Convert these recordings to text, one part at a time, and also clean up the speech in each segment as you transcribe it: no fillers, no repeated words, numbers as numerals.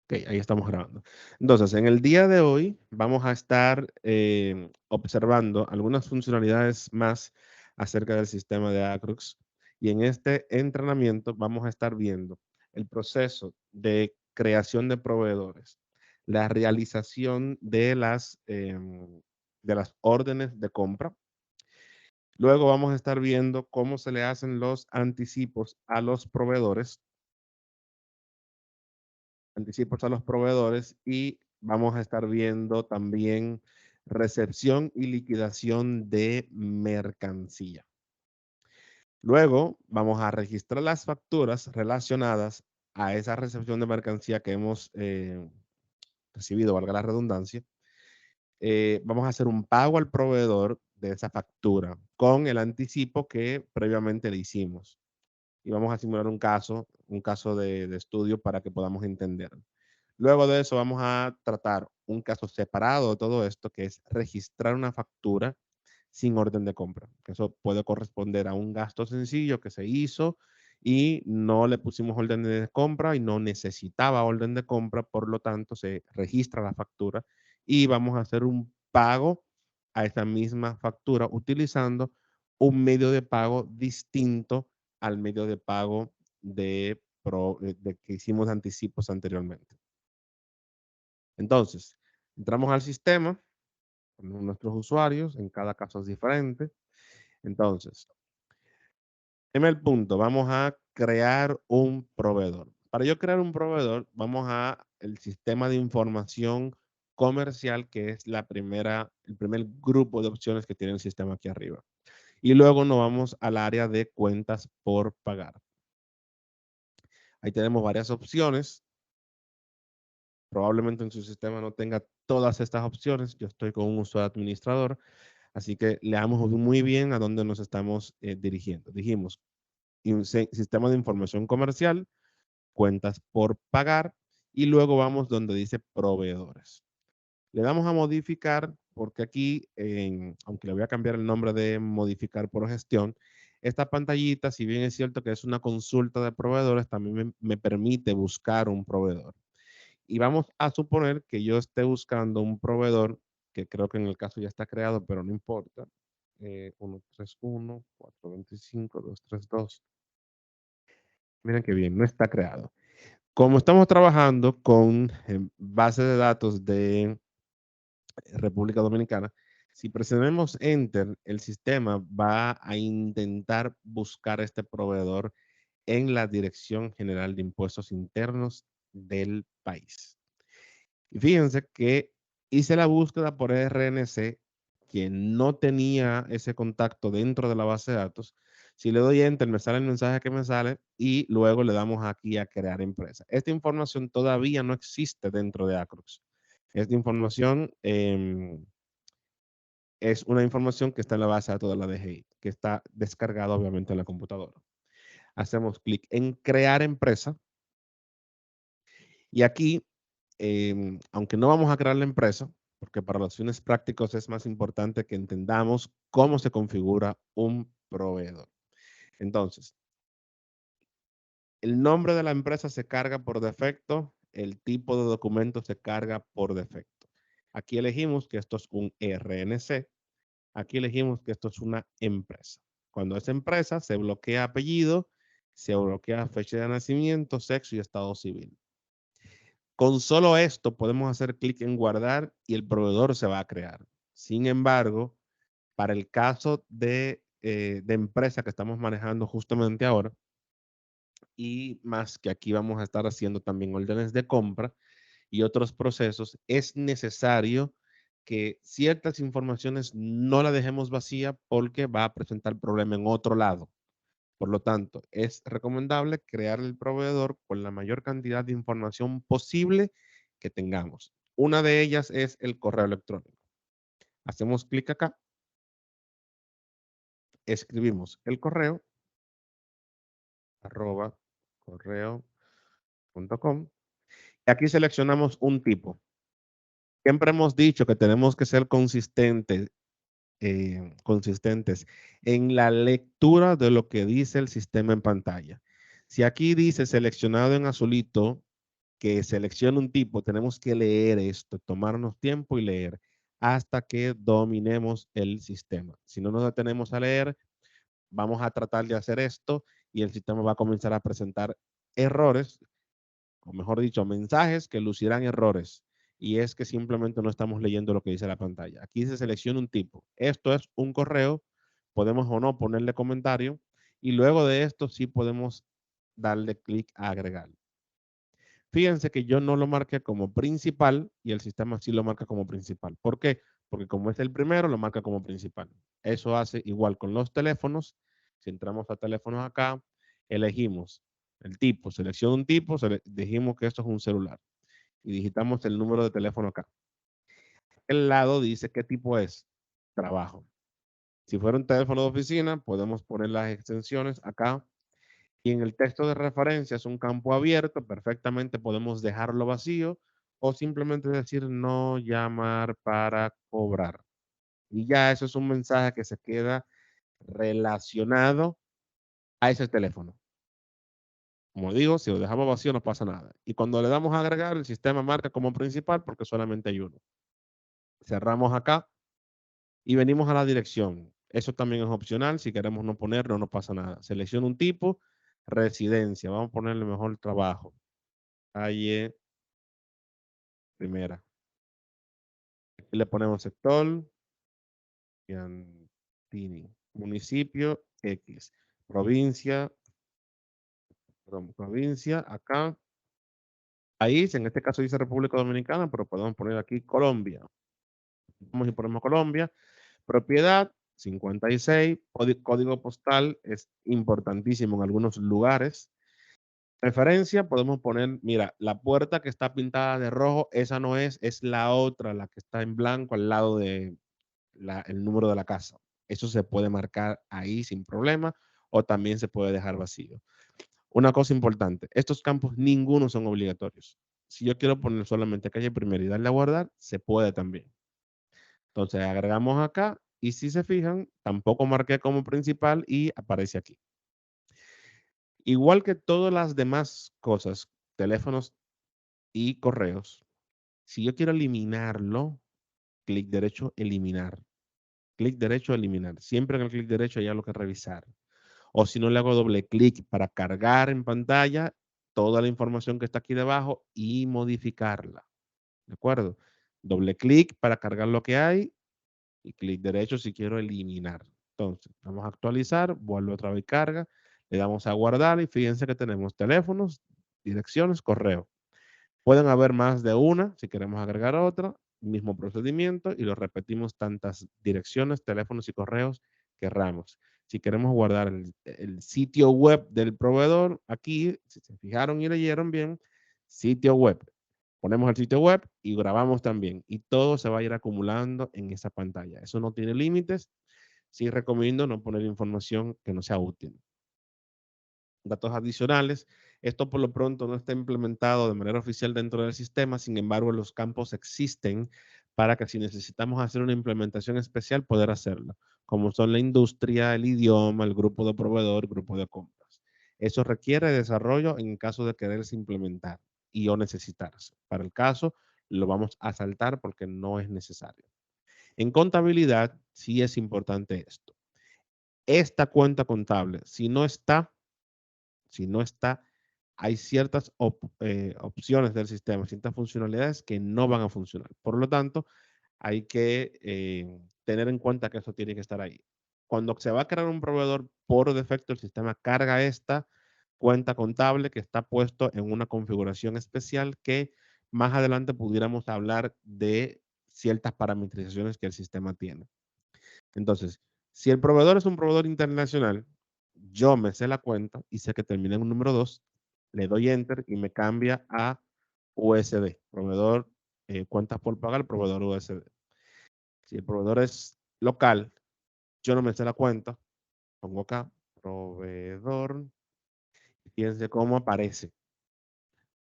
Ok, ahí estamos grabando. Entonces, en el día de hoy vamos a estar observando algunas funcionalidades más acerca del sistema de Acrux. Y en este entrenamiento vamos a estar viendo el proceso de creación de proveedores, la realización de las órdenes de compra. Luego vamos a estar viendo cómo se le hacen los anticipos a los proveedores y vamos a estar viendo también recepción y liquidación de mercancía. Luego vamos a registrar las facturas relacionadas a esa recepción de mercancía que hemos recibido, valga la redundancia. Vamos a hacer un pago al proveedor de esa factura con el anticipo que previamente le hicimos. Y vamos a simular un caso de estudio para que podamos entender. Luego de eso vamos a tratar un caso separado de todo esto, que es registrar una factura sin orden de compra. Que eso puede corresponder a un gasto sencillo que se hizo y no le pusimos orden de compra y no necesitaba orden de compra, por lo tanto se registra la factura y vamos a hacer un pago a esa misma factura utilizando un medio de pago distinto al medio de pago de que hicimos anticipos anteriormente. Entonces, entramos al sistema, ponemos nuestros usuarios, en cada caso es diferente. Entonces, primer punto, vamos a crear un proveedor. Para yo crear un proveedor, vamos a el sistema de información comercial, que es el primer grupo de opciones que tiene el sistema aquí arriba. Y luego nos vamos al área de cuentas por pagar. Ahí tenemos varias opciones. Probablemente en su sistema no tenga todas estas opciones. Yo estoy con un usuario administrador, así que leamos muy bien a dónde nos estamos dirigiendo. Dijimos, sistema de información comercial, cuentas por pagar, y luego vamos donde dice proveedores. Le damos a modificar, porque aquí, aunque le voy a cambiar el nombre de modificar por gestión, esta pantallita, si bien es cierto que es una consulta de proveedores, también me permite buscar un proveedor. Y vamos a suponer que yo esté buscando un proveedor, que creo que en el caso ya está creado, pero no importa. 131, 425, 232. Miren qué bien, no está creado. Como estamos trabajando con base de datos de República Dominicana, si presionamos Enter, el sistema va a intentar buscar este proveedor en la Dirección General de Impuestos Internos del país. Y fíjense que hice la búsqueda por RNC, que no tenía ese contacto dentro de la base de datos. Si le doy Enter, me sale el mensaje que me sale y luego le damos aquí a crear empresa. Esta información todavía no existe dentro de Acrux. Esta información es una información que está en la base de datos de la DGI, que está descargada obviamente en la computadora. Hacemos clic en crear empresa y aquí, aunque no vamos a crear la empresa, porque para los fines prácticos es más importante que entendamos cómo se configura un proveedor. Entonces, el nombre de la empresa se carga por defecto, el tipo de documento se carga por defecto. Aquí elegimos que esto es un RNC, aquí elegimos que esto es una empresa. Cuando es empresa, se bloquea apellido, se bloquea fecha de nacimiento, sexo y estado civil. Con solo esto podemos hacer clic en guardar y el proveedor se va a crear. Sin embargo, para el caso de empresa que estamos manejando justamente ahora, y más que aquí vamos a estar haciendo también órdenes de compra y otros procesos, es necesario que ciertas informaciones no la dejemos vacía porque va a presentar problema en otro lado. Por lo tanto, es recomendable crear el proveedor con la mayor cantidad de información posible que tengamos. Una de ellas es el correo electrónico. Hacemos clic acá, escribimos el correo, arroba correo.com. Aquí seleccionamos un tipo. Siempre hemos dicho que tenemos que ser consistentes en la lectura de lo que dice el sistema en pantalla. Si aquí dice seleccionado en azulito, que seleccione un tipo, tenemos que leer esto, tomarnos tiempo y leer hasta que dominemos el sistema. Si no nos detenemos a leer, vamos a tratar de hacer esto y el sistema va a comenzar a presentar errores, o mejor dicho, mensajes que lucirán errores. Y es que simplemente no estamos leyendo lo que dice la pantalla. Aquí se selecciona un tipo. Esto es un correo. Podemos o no ponerle comentario. Y luego de esto sí podemos darle clic a agregar. Fíjense que yo no lo marqué como principal y el sistema sí lo marca como principal. ¿Por qué? Porque como es el primero, lo marca como principal. Eso hace igual con los teléfonos. Si entramos a teléfonos acá, elegimos el tipo, selecciona un tipo, dijimos que esto es un celular y digitamos el número de teléfono acá. El lado dice qué tipo es, trabajo. Si fuera un teléfono de oficina, podemos poner las extensiones acá. Y en el texto de referencia es un campo abierto, perfectamente podemos dejarlo vacío o simplemente decir no llamar para cobrar. Y ya eso es un mensaje que se queda relacionado a ese teléfono. Como digo, si lo dejamos vacío no pasa nada. Y cuando le damos a agregar, el sistema marca como principal porque solamente hay uno. Cerramos acá y venimos a la dirección. Eso también es opcional. Si queremos no ponerlo, no pasa nada. Selecciono un tipo, residencia. Vamos a ponerle mejor trabajo. Calle Primera. Aquí le ponemos sector, Piantini. Municipio X. Provincia, perdón, provincia, acá. País, en este caso dice República Dominicana, pero podemos poner aquí Colombia. Vamos y ponemos Colombia. Propiedad, 56. Código postal es importantísimo en algunos lugares. Referencia, podemos poner, mira, la puerta que está pintada de rojo, esa no es la otra, la que está en blanco al lado de el número de la casa. Eso se puede marcar ahí sin problema o también se puede dejar vacío. Una cosa importante, estos campos ninguno son obligatorios. Si yo quiero poner solamente calle primera y darle a guardar, se puede también. Entonces agregamos acá y si se fijan, tampoco marqué como principal y aparece aquí. Igual que todas las demás cosas, teléfonos y correos, si yo quiero eliminarlo, clic derecho, eliminar. Clic derecho, eliminar. Siempre en el clic derecho hay algo que revisar. O si no, le hago doble clic para cargar en pantalla toda la información que está aquí debajo y modificarla. ¿De acuerdo? Doble clic para cargar lo que hay y clic derecho si quiero eliminar. Entonces, vamos a actualizar, vuelve otra vez carga, le damos a guardar y fíjense que tenemos teléfonos, direcciones, correo. Pueden haber más de una si queremos agregar otra, mismo procedimiento y lo repetimos tantas direcciones, teléfonos y correos querramos. Si queremos guardar el sitio web del proveedor, aquí, si se fijaron y leyeron bien, sitio web. Ponemos el sitio web y grabamos también. Y todo se va a ir acumulando en esa pantalla. Eso no tiene límites. Sí recomiendo no poner información que no sea útil. Datos adicionales. Esto por lo pronto no está implementado de manera oficial dentro del sistema, sin embargo los campos existen para que si necesitamos hacer una implementación especial poder hacerlo, como son la industria, el idioma, el grupo de proveedor, el grupo de compras. Eso requiere desarrollo en caso de quererse implementar y o necesitarse. Para el caso, lo vamos a saltar porque no es necesario. En contabilidad sí es importante esto. Esta cuenta contable, si no está, hay ciertas opciones del sistema, ciertas funcionalidades que no van a funcionar. Por lo tanto, hay que tener en cuenta que eso tiene que estar ahí. Cuando se va a crear un proveedor, por defecto el sistema carga esta cuenta contable que está puesto en una configuración especial que más adelante pudiéramos hablar de ciertas parametrizaciones que el sistema tiene. Entonces, si el proveedor es un proveedor internacional, yo me sé la cuenta y sé que termina en un número 2, le doy enter y me cambia a USD, proveedor, cuentas por pagar, proveedor USD. Si el proveedor es local, yo no me sé la cuenta, pongo acá, proveedor, y fíjense cómo aparece.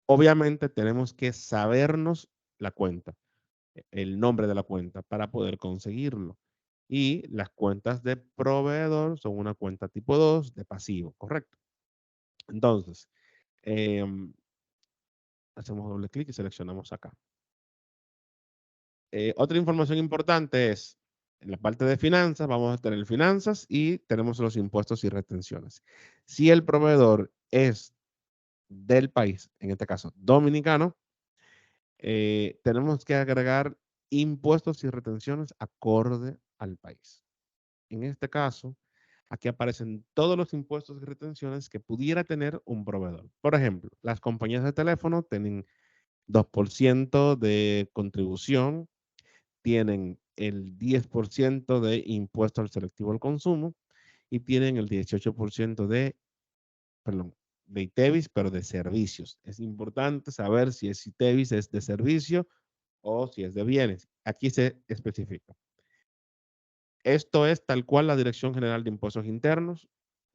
Obviamente tenemos que sabernos la cuenta, el nombre de la cuenta para poder conseguirlo. Y las cuentas de proveedor son una cuenta tipo 2 de pasivo, ¿correcto? Entonces, hacemos doble clic y seleccionamos acá. Otra información importante es, en la parte de finanzas, vamos a tener finanzas y tenemos los impuestos y retenciones. Si el proveedor es del país, en este caso dominicano, tenemos que agregar impuestos y retenciones acorde al país. En este caso, aquí aparecen todos los impuestos y retenciones que pudiera tener un proveedor. Por ejemplo, las compañías de teléfono tienen 2% de contribución, tienen el 10% de impuesto al selectivo al consumo y tienen el 18% de, perdón, de ITEVIS, pero de servicios. Es importante saber si es ITEVIS es de servicio o si es de bienes. Aquí se especifica. Esto es tal cual la Dirección General de Impuestos Internos.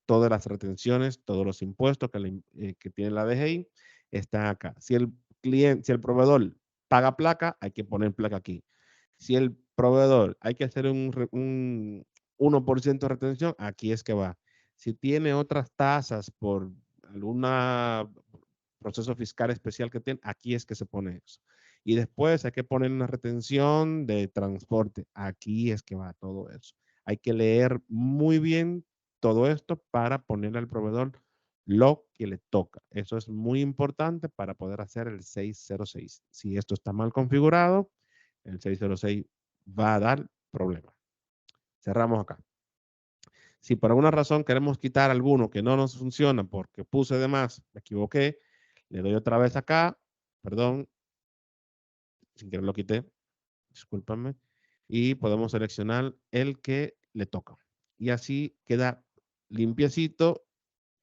Todas las retenciones, todos los impuestos que tiene la DGI están acá. Si el proveedor paga placa, hay que poner placa aquí. Si el proveedor hay que hacer un 1% de retención, aquí es que va. Si tiene otras tasas por algún proceso fiscal especial que tiene, aquí es que se pone eso. Y después hay que poner una retención de transporte. Aquí es que va todo eso. Hay que leer muy bien todo esto para ponerle al proveedor lo que le toca. Eso es muy importante para poder hacer el 606. Si esto está mal configurado, el 606 va a dar problemas. Cerramos acá. Si por alguna razón queremos quitar alguno que no nos funciona porque puse de más, me equivoqué, le doy otra vez acá, perdón, sin querer lo quité, discúlpame, y podemos seleccionar el que le toca. Y así queda limpiecito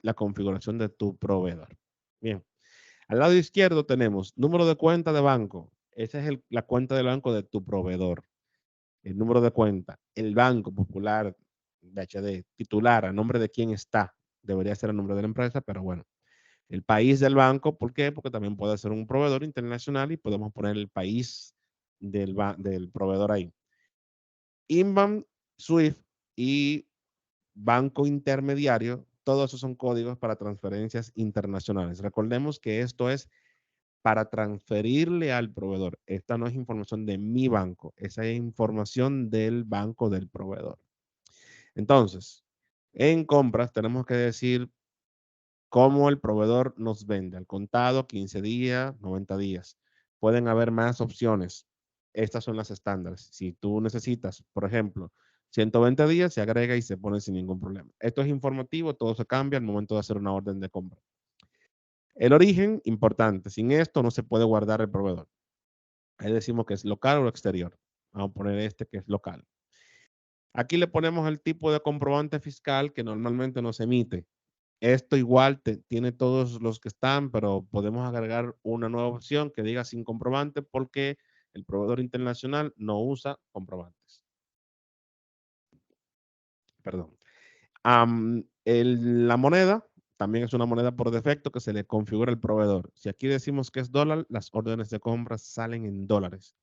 la configuración de tu proveedor. Bien, al lado izquierdo tenemos número de cuenta de banco. Esa es la cuenta del banco de tu proveedor. El número de cuenta, el Banco Popular BHD, titular, a nombre de quién está. Debería ser el nombre de la empresa, pero bueno. El país del banco, ¿por qué? Porque también puede ser un proveedor internacional y podemos poner el país del proveedor ahí. INBAN, SWIFT y banco intermediario, todos esos son códigos para transferencias internacionales. Recordemos que esto es para transferirle al proveedor. Esta no es información de mi banco, esa es información del banco del proveedor. Entonces, en compras tenemos que decir cómo el proveedor nos vende. Al contado, 15 días, 90 días. Pueden haber más opciones. Estas son las estándares. Si tú necesitas, por ejemplo, 120 días, se agrega y se pone sin ningún problema. Esto es informativo, todo se cambia al momento de hacer una orden de compra. El origen, importante. Sin esto no se puede guardar el proveedor. Ahí decimos que es local o exterior. Vamos a poner este que es local. Aquí le ponemos el tipo de comprobante fiscal que normalmente nos emite. Esto igual tiene todos los que están, pero podemos agregar una nueva opción que diga sin comprobante porque el proveedor internacional no usa comprobantes. Perdón. La moneda también es una moneda por defecto que se le configura al proveedor. Si aquí decimos que es dólar, las órdenes de compra salen en dólares.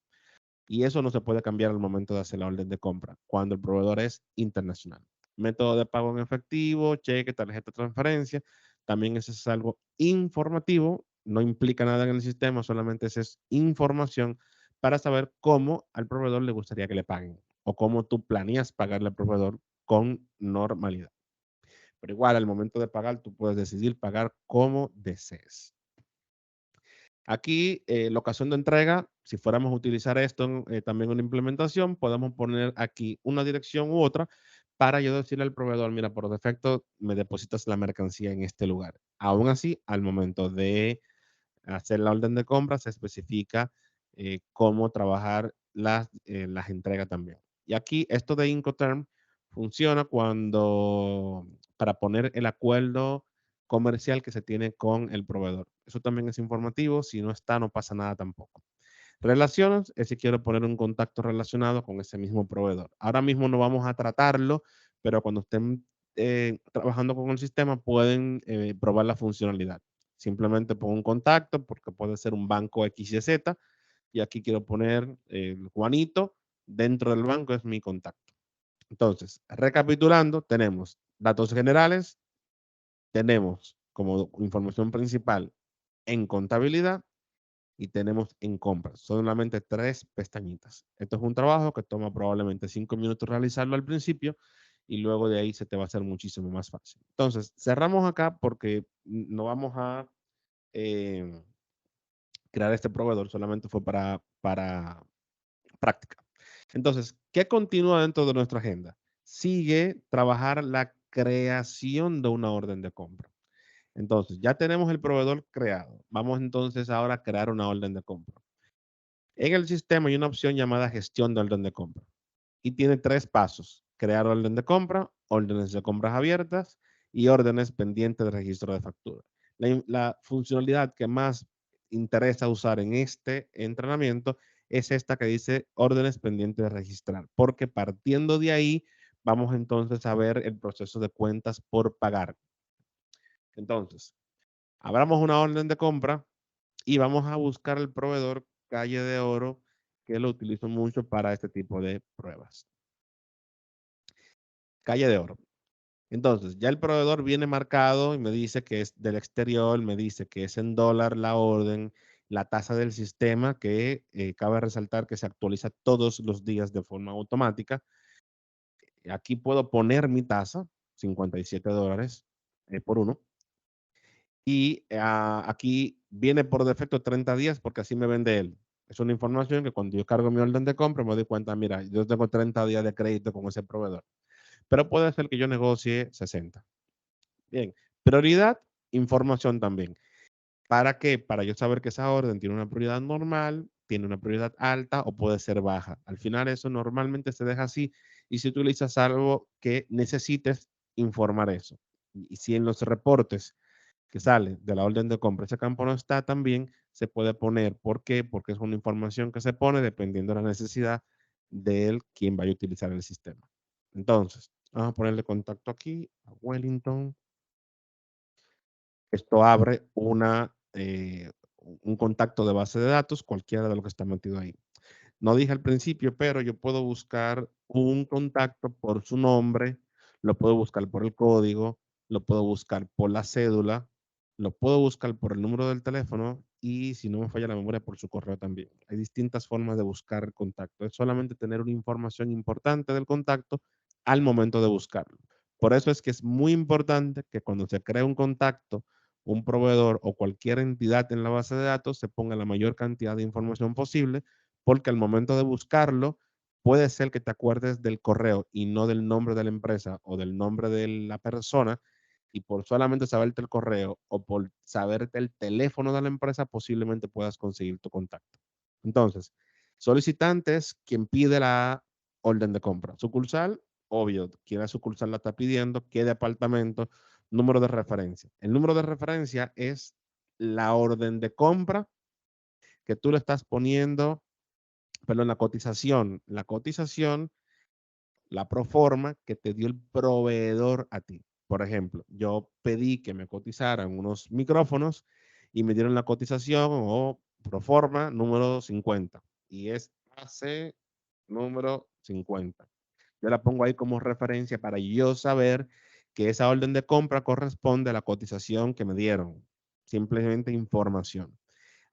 Y eso no se puede cambiar al momento de hacer la orden de compra, cuando el proveedor es internacional. Método de pago en efectivo, cheque, tarjeta de transferencia. También eso es algo informativo, no implica nada en el sistema, solamente es información para saber cómo al proveedor le gustaría que le paguen o cómo tú planeas pagarle al proveedor con normalidad. Pero igual, al momento de pagar, tú puedes decidir pagar como desees. Aquí, locación de entrega, si fuéramos a utilizar esto también en una implementación, podemos poner aquí una dirección u otra para yo decirle al proveedor, mira, por defecto me depositas la mercancía en este lugar. Aún así, al momento de hacer la orden de compra, se especifica cómo trabajar las entregas también. Y aquí, esto de Incoterm funciona para poner el acuerdo comercial que se tiene con el proveedor. Eso también es informativo. Si no está, no pasa nada tampoco. Relaciones es si quiero poner un contacto relacionado con ese mismo proveedor. Ahora mismo no vamos a tratarlo, pero cuando estén trabajando con el sistema pueden probar la funcionalidad. Simplemente pongo un contacto porque puede ser un banco XYZ y aquí quiero poner Juanito. Dentro del banco es mi contacto. Entonces, recapitulando, tenemos datos generales, tenemos como información principal en contabilidad y tenemos en compras. Solamente 3 pestañitas. Esto es un trabajo que toma probablemente 5 minutos realizarlo al principio y luego de ahí se te va a hacer muchísimo más fácil. Entonces, cerramos acá porque no vamos a eh, crear este proveedor, solamente fue para práctica. Entonces, ¿qué continúa dentro de nuestra agenda? Sigue trabajar la creación de una orden de compra. Entonces, ya tenemos el proveedor creado. Vamos entonces ahora a crear una orden de compra. En el sistema hay una opción llamada gestión de orden de compra y tiene 3 pasos: crear orden de compra, órdenes de compras abiertas y órdenes pendientes de registro de factura. La funcionalidad que más interesa usar en este entrenamiento es esta que dice órdenes pendientes de registrar, porque partiendo de ahí vamos entonces a ver el proceso de cuentas por pagar. Entonces, abramos una orden de compra y vamos a buscar el proveedor Calle de Oro, que lo utilizo mucho para este tipo de pruebas. Calle de Oro. Entonces, ya el proveedor viene marcado y me dice que es del exterior, me dice que es en dólar la orden, la tasa del sistema, que cabe resaltar que se actualiza todos los días de forma automática. Aquí puedo poner mi tasa, $57 por uno. Y aquí viene por defecto 30 días porque así me vende él. Es una información que cuando yo cargo mi orden de compra me doy cuenta, mira, yo tengo 30 días de crédito con ese proveedor. Pero puede ser que yo negocie 60. Bien, prioridad, información también. ¿Para qué? Para yo saber que esa orden tiene una prioridad normal, tiene una prioridad alta o puede ser baja. Al final eso normalmente se deja así y si utilizas algo que necesites informar eso. Y si en los reportes que sale de la orden de compra ese campo no está, también se puede poner. ¿Por qué? Porque es una información que se pone dependiendo de la necesidad de él, quien vaya a utilizar el sistema. Entonces, vamos a ponerle contacto aquí a Wellington. Esto abre un contacto de base de datos, cualquiera de los que está metido ahí. No dije al principio, pero yo puedo buscar un contacto por su nombre, lo puedo buscar por el código, lo puedo buscar por la cédula, lo puedo buscar por el número del teléfono y si no me falla la memoria por su correo también. Hay distintas formas de buscar el contacto. Es solamente tener una información importante del contacto al momento de buscarlo. Por eso es que es muy importante que cuando se crea un contacto, un proveedor o cualquier entidad en la base de datos se ponga la mayor cantidad de información posible porque al momento de buscarlo, puede ser que te acuerdes del correo y no del nombre de la empresa o del nombre de la persona, y por solamente saberte el correo o por saberte el teléfono de la empresa, posiblemente puedas conseguir tu contacto. Entonces, solicitante es quien pide la orden de compra. Sucursal, obvio, quien la sucursal la está pidiendo, qué departamento, número de referencia. El número de referencia es la orden de compra que tú le estás poniendo, perdón, la cotización, la proforma que te dio el proveedor a ti. Por ejemplo, yo pedí que me cotizaran unos micrófonos y me dieron la cotización o proforma número 50 y es AC número 50. Yo la pongo ahí como referencia para yo saber que esa orden de compra corresponde a la cotización que me dieron. Simplemente información.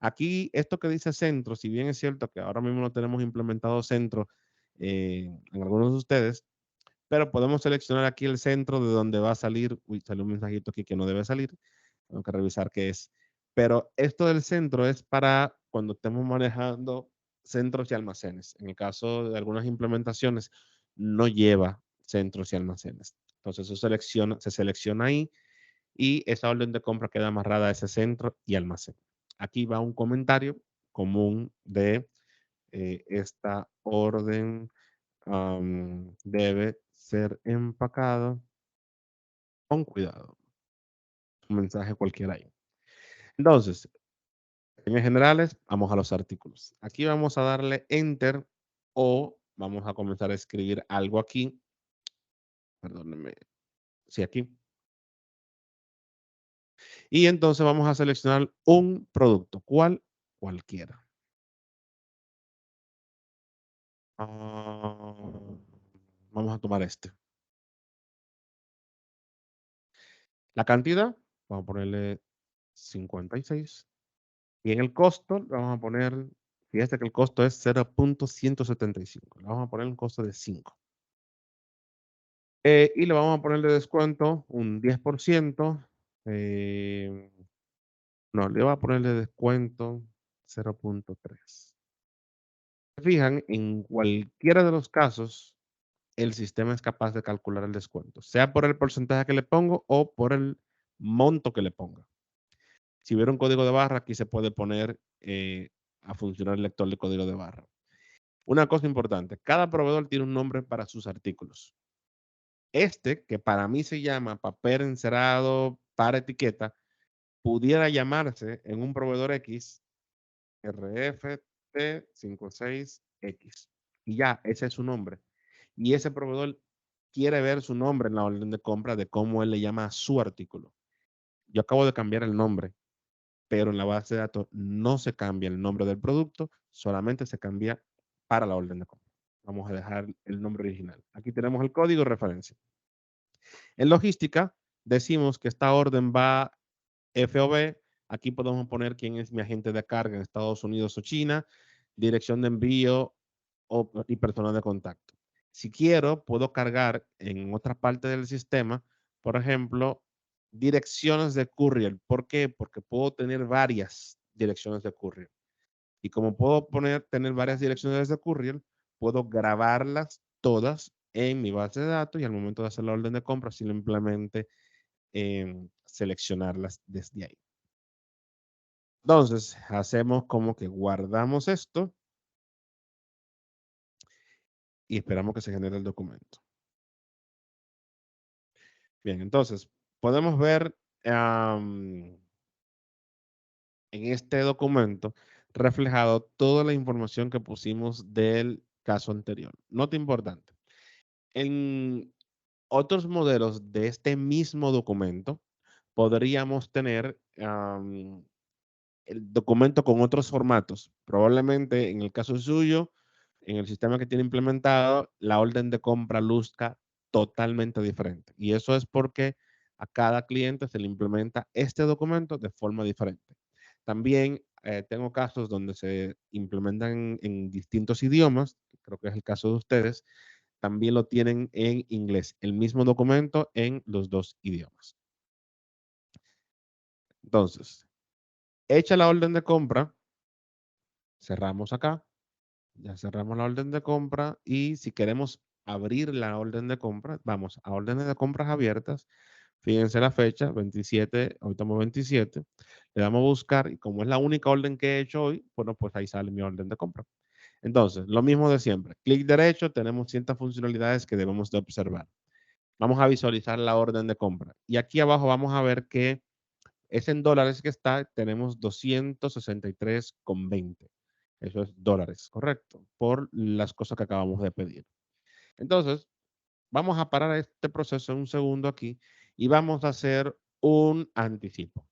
Aquí, esto que dice centro, si bien es cierto que ahora mismo no tenemos implementado centro en algunos de ustedes, pero podemos seleccionar aquí el centro de donde va a salir. Uy, salió un mensajito aquí que no debe salir. Tengo que revisar qué es. Pero esto del centro es para cuando estemos manejando centros y almacenes. En el caso de algunas implementaciones, no lleva centros y almacenes. Entonces, se selecciona ahí y esa orden de compra queda amarrada a ese centro y almacén. Aquí va un comentario común de esta orden debe ser empacado con cuidado. Un mensaje cualquiera ahí. Entonces, en generales, vamos a los artículos. Aquí vamos a darle enter o vamos a comenzar a escribir algo aquí. Perdónenme. Sí, aquí. Y entonces vamos a seleccionar un producto. ¿Cuál? Cualquiera. Ah, vamos a tomar este. La cantidad, vamos a ponerle 56. Y en el costo, le vamos a poner, fíjate que el costo es 0.175. Le vamos a poner un costo de 5. Y le vamos a poner de descuento un 10%. No, le voy a poner de descuento 0.3. Se fijan, en cualquiera de los casos, el sistema es capaz de calcular el descuento, sea por el porcentaje que le pongo o por el monto que le ponga. Si hubiera un código de barra, aquí se puede poner a funcionar el lector de código de barra. Una cosa importante, cada proveedor tiene un nombre para sus artículos. Este, que para mí se llama papel encerado para etiqueta, pudiera llamarse en un proveedor X RFT56X. Y ya, ese es su nombre. Y ese proveedor quiere ver su nombre en la orden de compra de cómo él le llama a su artículo. Yo acabo de cambiar el nombre, pero en la base de datos no se cambia el nombre del producto, solamente se cambia para la orden de compra. Vamos a dejar el nombre original. Aquí tenemos el código de referencia. En logística, decimos que esta orden va FOB. Aquí podemos poner quién es mi agente de carga en Estados Unidos o China, dirección de envío y persona de contacto. Si quiero, puedo cargar en otra parte del sistema, por ejemplo, direcciones de courier. ¿Por qué? Porque puedo tener varias direcciones de courier. Y como puedo tener varias direcciones de courier, puedo grabarlas todas en mi base de datos y al momento de hacer la orden de compra, simplemente seleccionarlas desde ahí. Entonces, hacemos como que guardamos esto y esperamos que se genere el documento. Bien, entonces, podemos ver en este documento reflejado toda la información que pusimos del caso anterior. Nota importante. En otros modelos de este mismo documento, podríamos tener el documento con otros formatos. Probablemente en el caso suyo, en el sistema que tiene implementado, la orden de compra luzca totalmente diferente. Y eso es porque a cada cliente se le implementa este documento de forma diferente. También tengo casos donde se implementan en distintos idiomas, creo que es el caso de ustedes, también lo tienen en inglés, el mismo documento en los dos idiomas. Entonces, hecha la orden de compra, cerramos acá, ya cerramos la orden de compra y si queremos abrir la orden de compra, vamos a órdenes de compras abiertas. Fíjense la fecha, 27, hoy estamos 27. Le damos a buscar y como es la única orden que he hecho hoy, bueno, pues ahí sale mi orden de compra. Entonces, lo mismo de siempre. Clic derecho, tenemos ciertas funcionalidades que debemos de observar. Vamos a visualizar la orden de compra. Y aquí abajo vamos a ver que es en dólares que está, tenemos 263,20. Eso es dólares, correcto, por las cosas que acabamos de pedir. Entonces, vamos a parar este proceso en un segundo aquí y vamos a hacer un anticipo.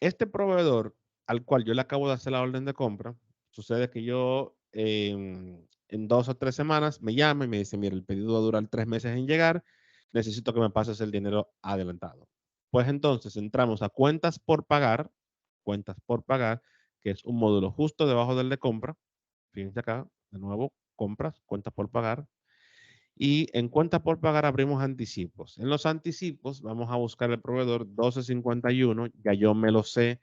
Este proveedor al cual yo le acabo de hacer la orden de compra, sucede que yo en 2 o 3 semanas me llama y me dice, mira, el pedido va a durar 3 meses en llegar, necesito que me pases el dinero adelantado. Pues entonces entramos a cuentas por pagar, que es un módulo justo debajo del de compra. Fíjense acá, de nuevo, compras, cuentas por pagar. Y en cuentas por pagar abrimos anticipos. En los anticipos vamos a buscar el proveedor 1251, ya yo me lo sé,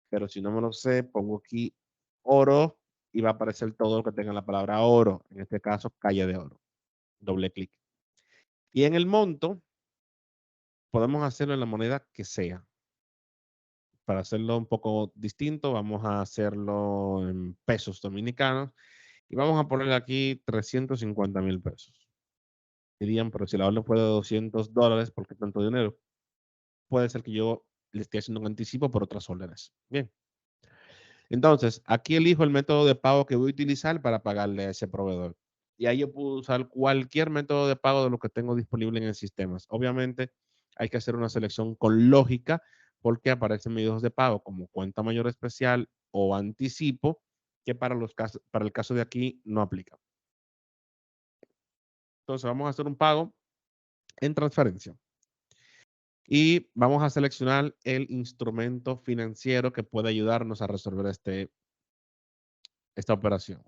pero si no me lo sé, pongo aquí oro y va a aparecer todo lo que tenga la palabra oro, en este caso calle de oro. Doble clic. Y en el monto, podemos hacerlo en la moneda que sea. Para hacerlo un poco distinto, vamos a hacerlo en pesos dominicanos y vamos a ponerle aquí 350,000 pesos. Dirían, pero si la orden fue de $200, ¿por qué tanto dinero? Puede ser que yo le esté haciendo un anticipo por otras órdenes. Bien. Entonces, aquí elijo el método de pago que voy a utilizar para pagarle a ese proveedor. Y ahí yo puedo usar cualquier método de pago de lo que tengo disponible en el sistema. Obviamente, hay que hacer una selección con lógica porque aparecen medios de pago como cuenta mayor especial o anticipo que para el caso de aquí no aplica. Entonces, vamos a hacer un pago en transferencia. Y vamos a seleccionar el instrumento financiero que puede ayudarnos a resolver esta operación.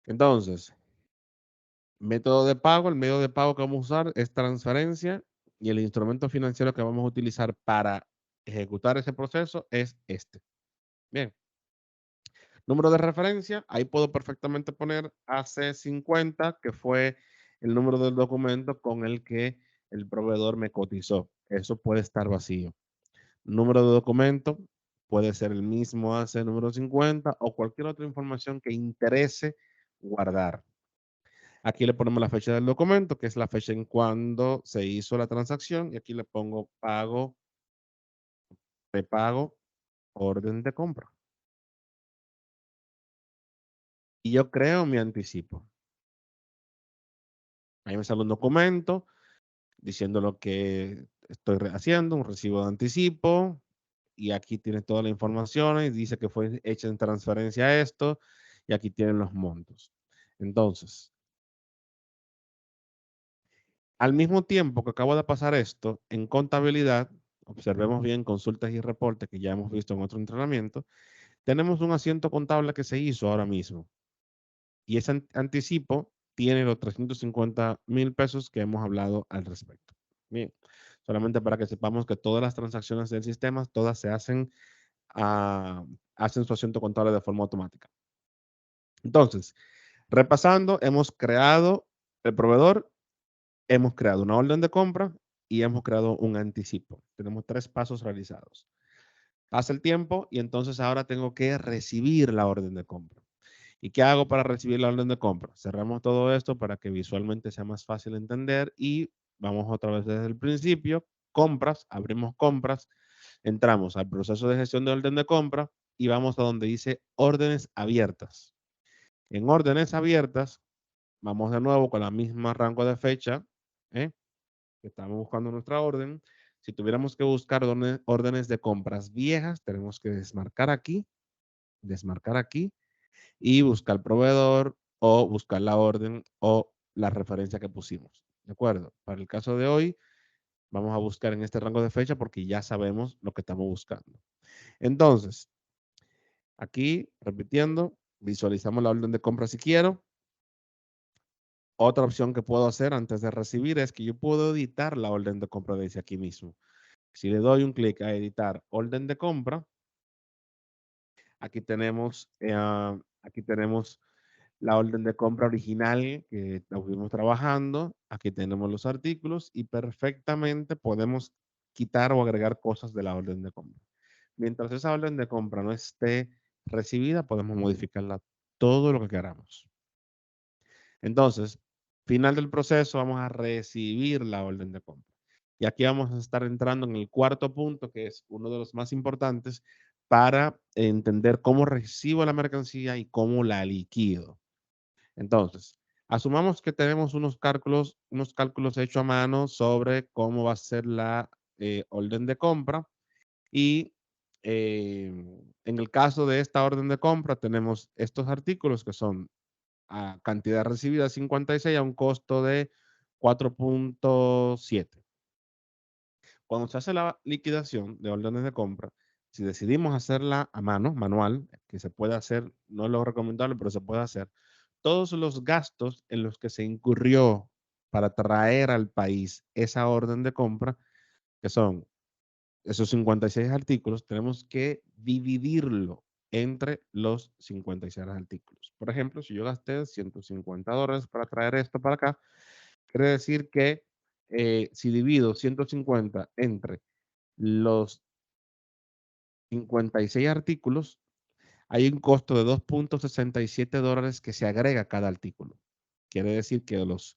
Entonces, método de pago, el medio de pago que vamos a usar es transferencia y el instrumento financiero que vamos a utilizar para ejecutar ese proceso es este. Bien. Número de referencia, ahí puedo perfectamente poner AC50, que fue el número del documento con el que el proveedor me cotizó. Eso puede estar vacío. Número de documento puede ser el mismo AC número 50 o cualquier otra información que interese guardar. Aquí le ponemos la fecha del documento, que es la fecha en cuando se hizo la transacción, y aquí le pongo pago, prepago, orden de compra. Y yo creo mi anticipo. Ahí me sale un documento diciendo lo que estoy haciendo, un recibo de anticipo, y aquí tiene toda la información y dice que fue hecha en transferencia a esto, y aquí tienen los montos. Entonces, al mismo tiempo que acabo de pasar esto, en contabilidad, observemos bien consultas y reportes que ya hemos visto en otro entrenamiento, tenemos un asiento contable que se hizo ahora mismo. Y ese anticipo tiene los 350,000 pesos que hemos hablado al respecto. Bien, solamente para que sepamos que todas las transacciones del sistema, todas se hacen su asiento contable de forma automática. Entonces, repasando, hemos creado el proveedor, hemos creado una orden de compra y hemos creado un anticipo. Tenemos 3 pasos realizados. Pasa el tiempo y entonces ahora tengo que recibir la orden de compra. ¿Y qué hago para recibir la orden de compra? Cerramos todo esto para que visualmente sea más fácil entender y vamos otra vez desde el principio. Compras, abrimos compras, entramos al proceso de gestión de orden de compra y vamos a donde dice órdenes abiertas. En órdenes abiertas, vamos de nuevo con la misma rango de fecha, ¿eh? Que estamos buscando nuestra orden. Si tuviéramos que buscar órdenes de compras viejas, tenemos que desmarcar aquí y buscar proveedor o buscar la orden o la referencia que pusimos. ¿De acuerdo? Para el caso de hoy, vamos a buscar en este rango de fecha porque ya sabemos lo que estamos buscando. Entonces, aquí, repitiendo, visualizamos la orden de compra si quiero. Otra opción que puedo hacer antes de recibir es que yo puedo editar la orden de compra desde aquí mismo. Si le doy un clic a editar orden de compra, aquí tenemos, aquí tenemos la orden de compra original que estuvimos trabajando. Aquí tenemos los artículos y perfectamente podemos quitar o agregar cosas de la orden de compra. Mientras esa orden de compra no esté recibida, podemos modificarla todo lo que queramos. Entonces, final del proceso, vamos a recibir la orden de compra. Y aquí vamos a estar entrando en el cuarto punto, que es uno de los más importantes para entender cómo recibo la mercancía y cómo la liquido. Entonces, asumamos que tenemos unos cálculos hechos a mano sobre cómo va a ser la orden de compra y en el caso de esta orden de compra tenemos estos artículos que son a cantidad recibida 56 a un costo de 4.7. Cuando se hace la liquidación de órdenes de compra, si decidimos hacerla a mano, manual, que se puede hacer, no es lo recomendable, pero se puede hacer, todos los gastos en los que se incurrió para traer al país esa orden de compra, que son esos 56 artículos, tenemos que dividirlo entre los 56 artículos. Por ejemplo, si yo gasté $150 para traer esto para acá, quiere decir que si divido 150 entre los 56 artículos, hay un costo de $2.67 que se agrega a cada artículo. Quiere decir que de los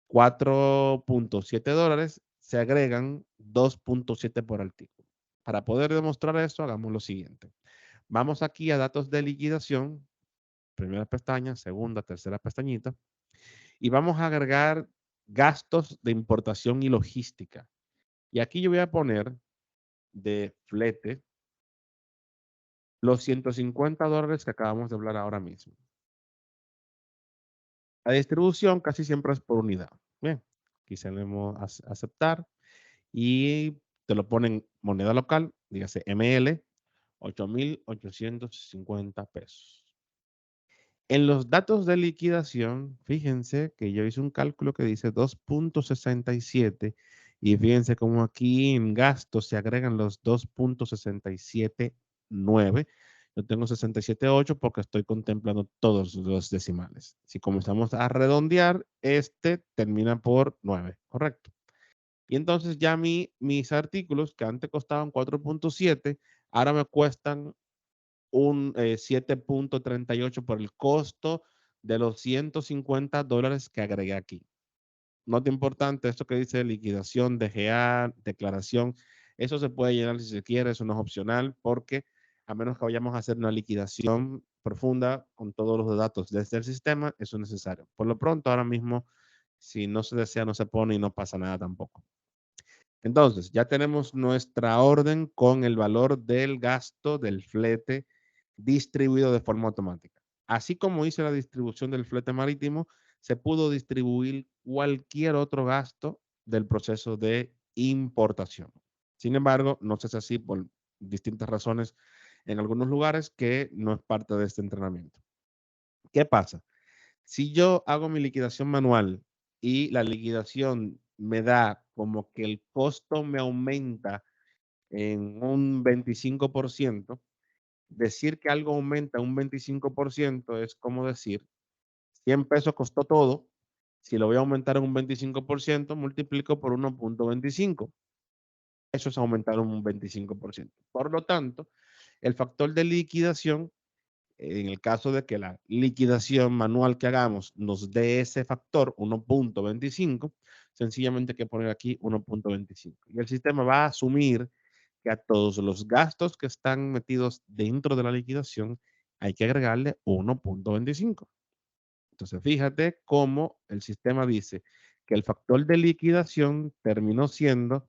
$4.7 se agregan 2.7 por artículo. Para poder demostrar esto, hagamos lo siguiente. Vamos aquí a datos de liquidación, primera pestaña, segunda, tercera pestañita, y vamos a agregar gastos de importación y logística. Y aquí yo voy a poner de flete los $150 que acabamos de hablar ahora mismo. La distribución casi siempre es por unidad. Bien, aquí le a aceptar y te lo ponen moneda local, dígase ML, 8,850 pesos. En los datos de liquidación, fíjense que yo hice un cálculo que dice 2,67 y fíjense cómo aquí en gastos se agregan los 2,679. Yo tengo 67,8 porque estoy contemplando todos los decimales. Si comenzamos a redondear, este termina por 9, ¿correcto? Y entonces ya mis artículos que antes costaban 4,7, ahora me cuestan un 7,38 por el costo de los $150 que agregué aquí. Nota importante, esto que dice liquidación, DGA, declaración, eso se puede llenar si se quiere, eso no es opcional, porque a menos que vayamos a hacer una liquidación profunda con todos los datos desde el sistema, eso es necesario. Por lo pronto, ahora mismo, si no se desea, no se pone y no pasa nada tampoco. Entonces, ya tenemos nuestra orden con el valor del gasto del flete distribuido de forma automática. Así como hice la distribución del flete marítimo, se pudo distribuir cualquier otro gasto del proceso de importación. Sin embargo, no se hace así por distintas razones en algunos lugares que no es parte de este entrenamiento. ¿Qué pasa? Si yo hago mi liquidación manual y la liquidación me da como que el costo me aumenta en un 25%, decir que algo aumenta un 25% es como decir, 100 pesos costó todo, si lo voy a aumentar en un 25%, multiplico por 1,25. Eso es aumentar un 25%. Por lo tanto, el factor de liquidación, en el caso de que la liquidación manual que hagamos nos dé ese factor 1,25, sencillamente hay que poner aquí 1,25. Y el sistema va a asumir que a todos los gastos que están metidos dentro de la liquidación hay que agregarle 1,25. Entonces, fíjate cómo el sistema dice que el factor de liquidación terminó siendo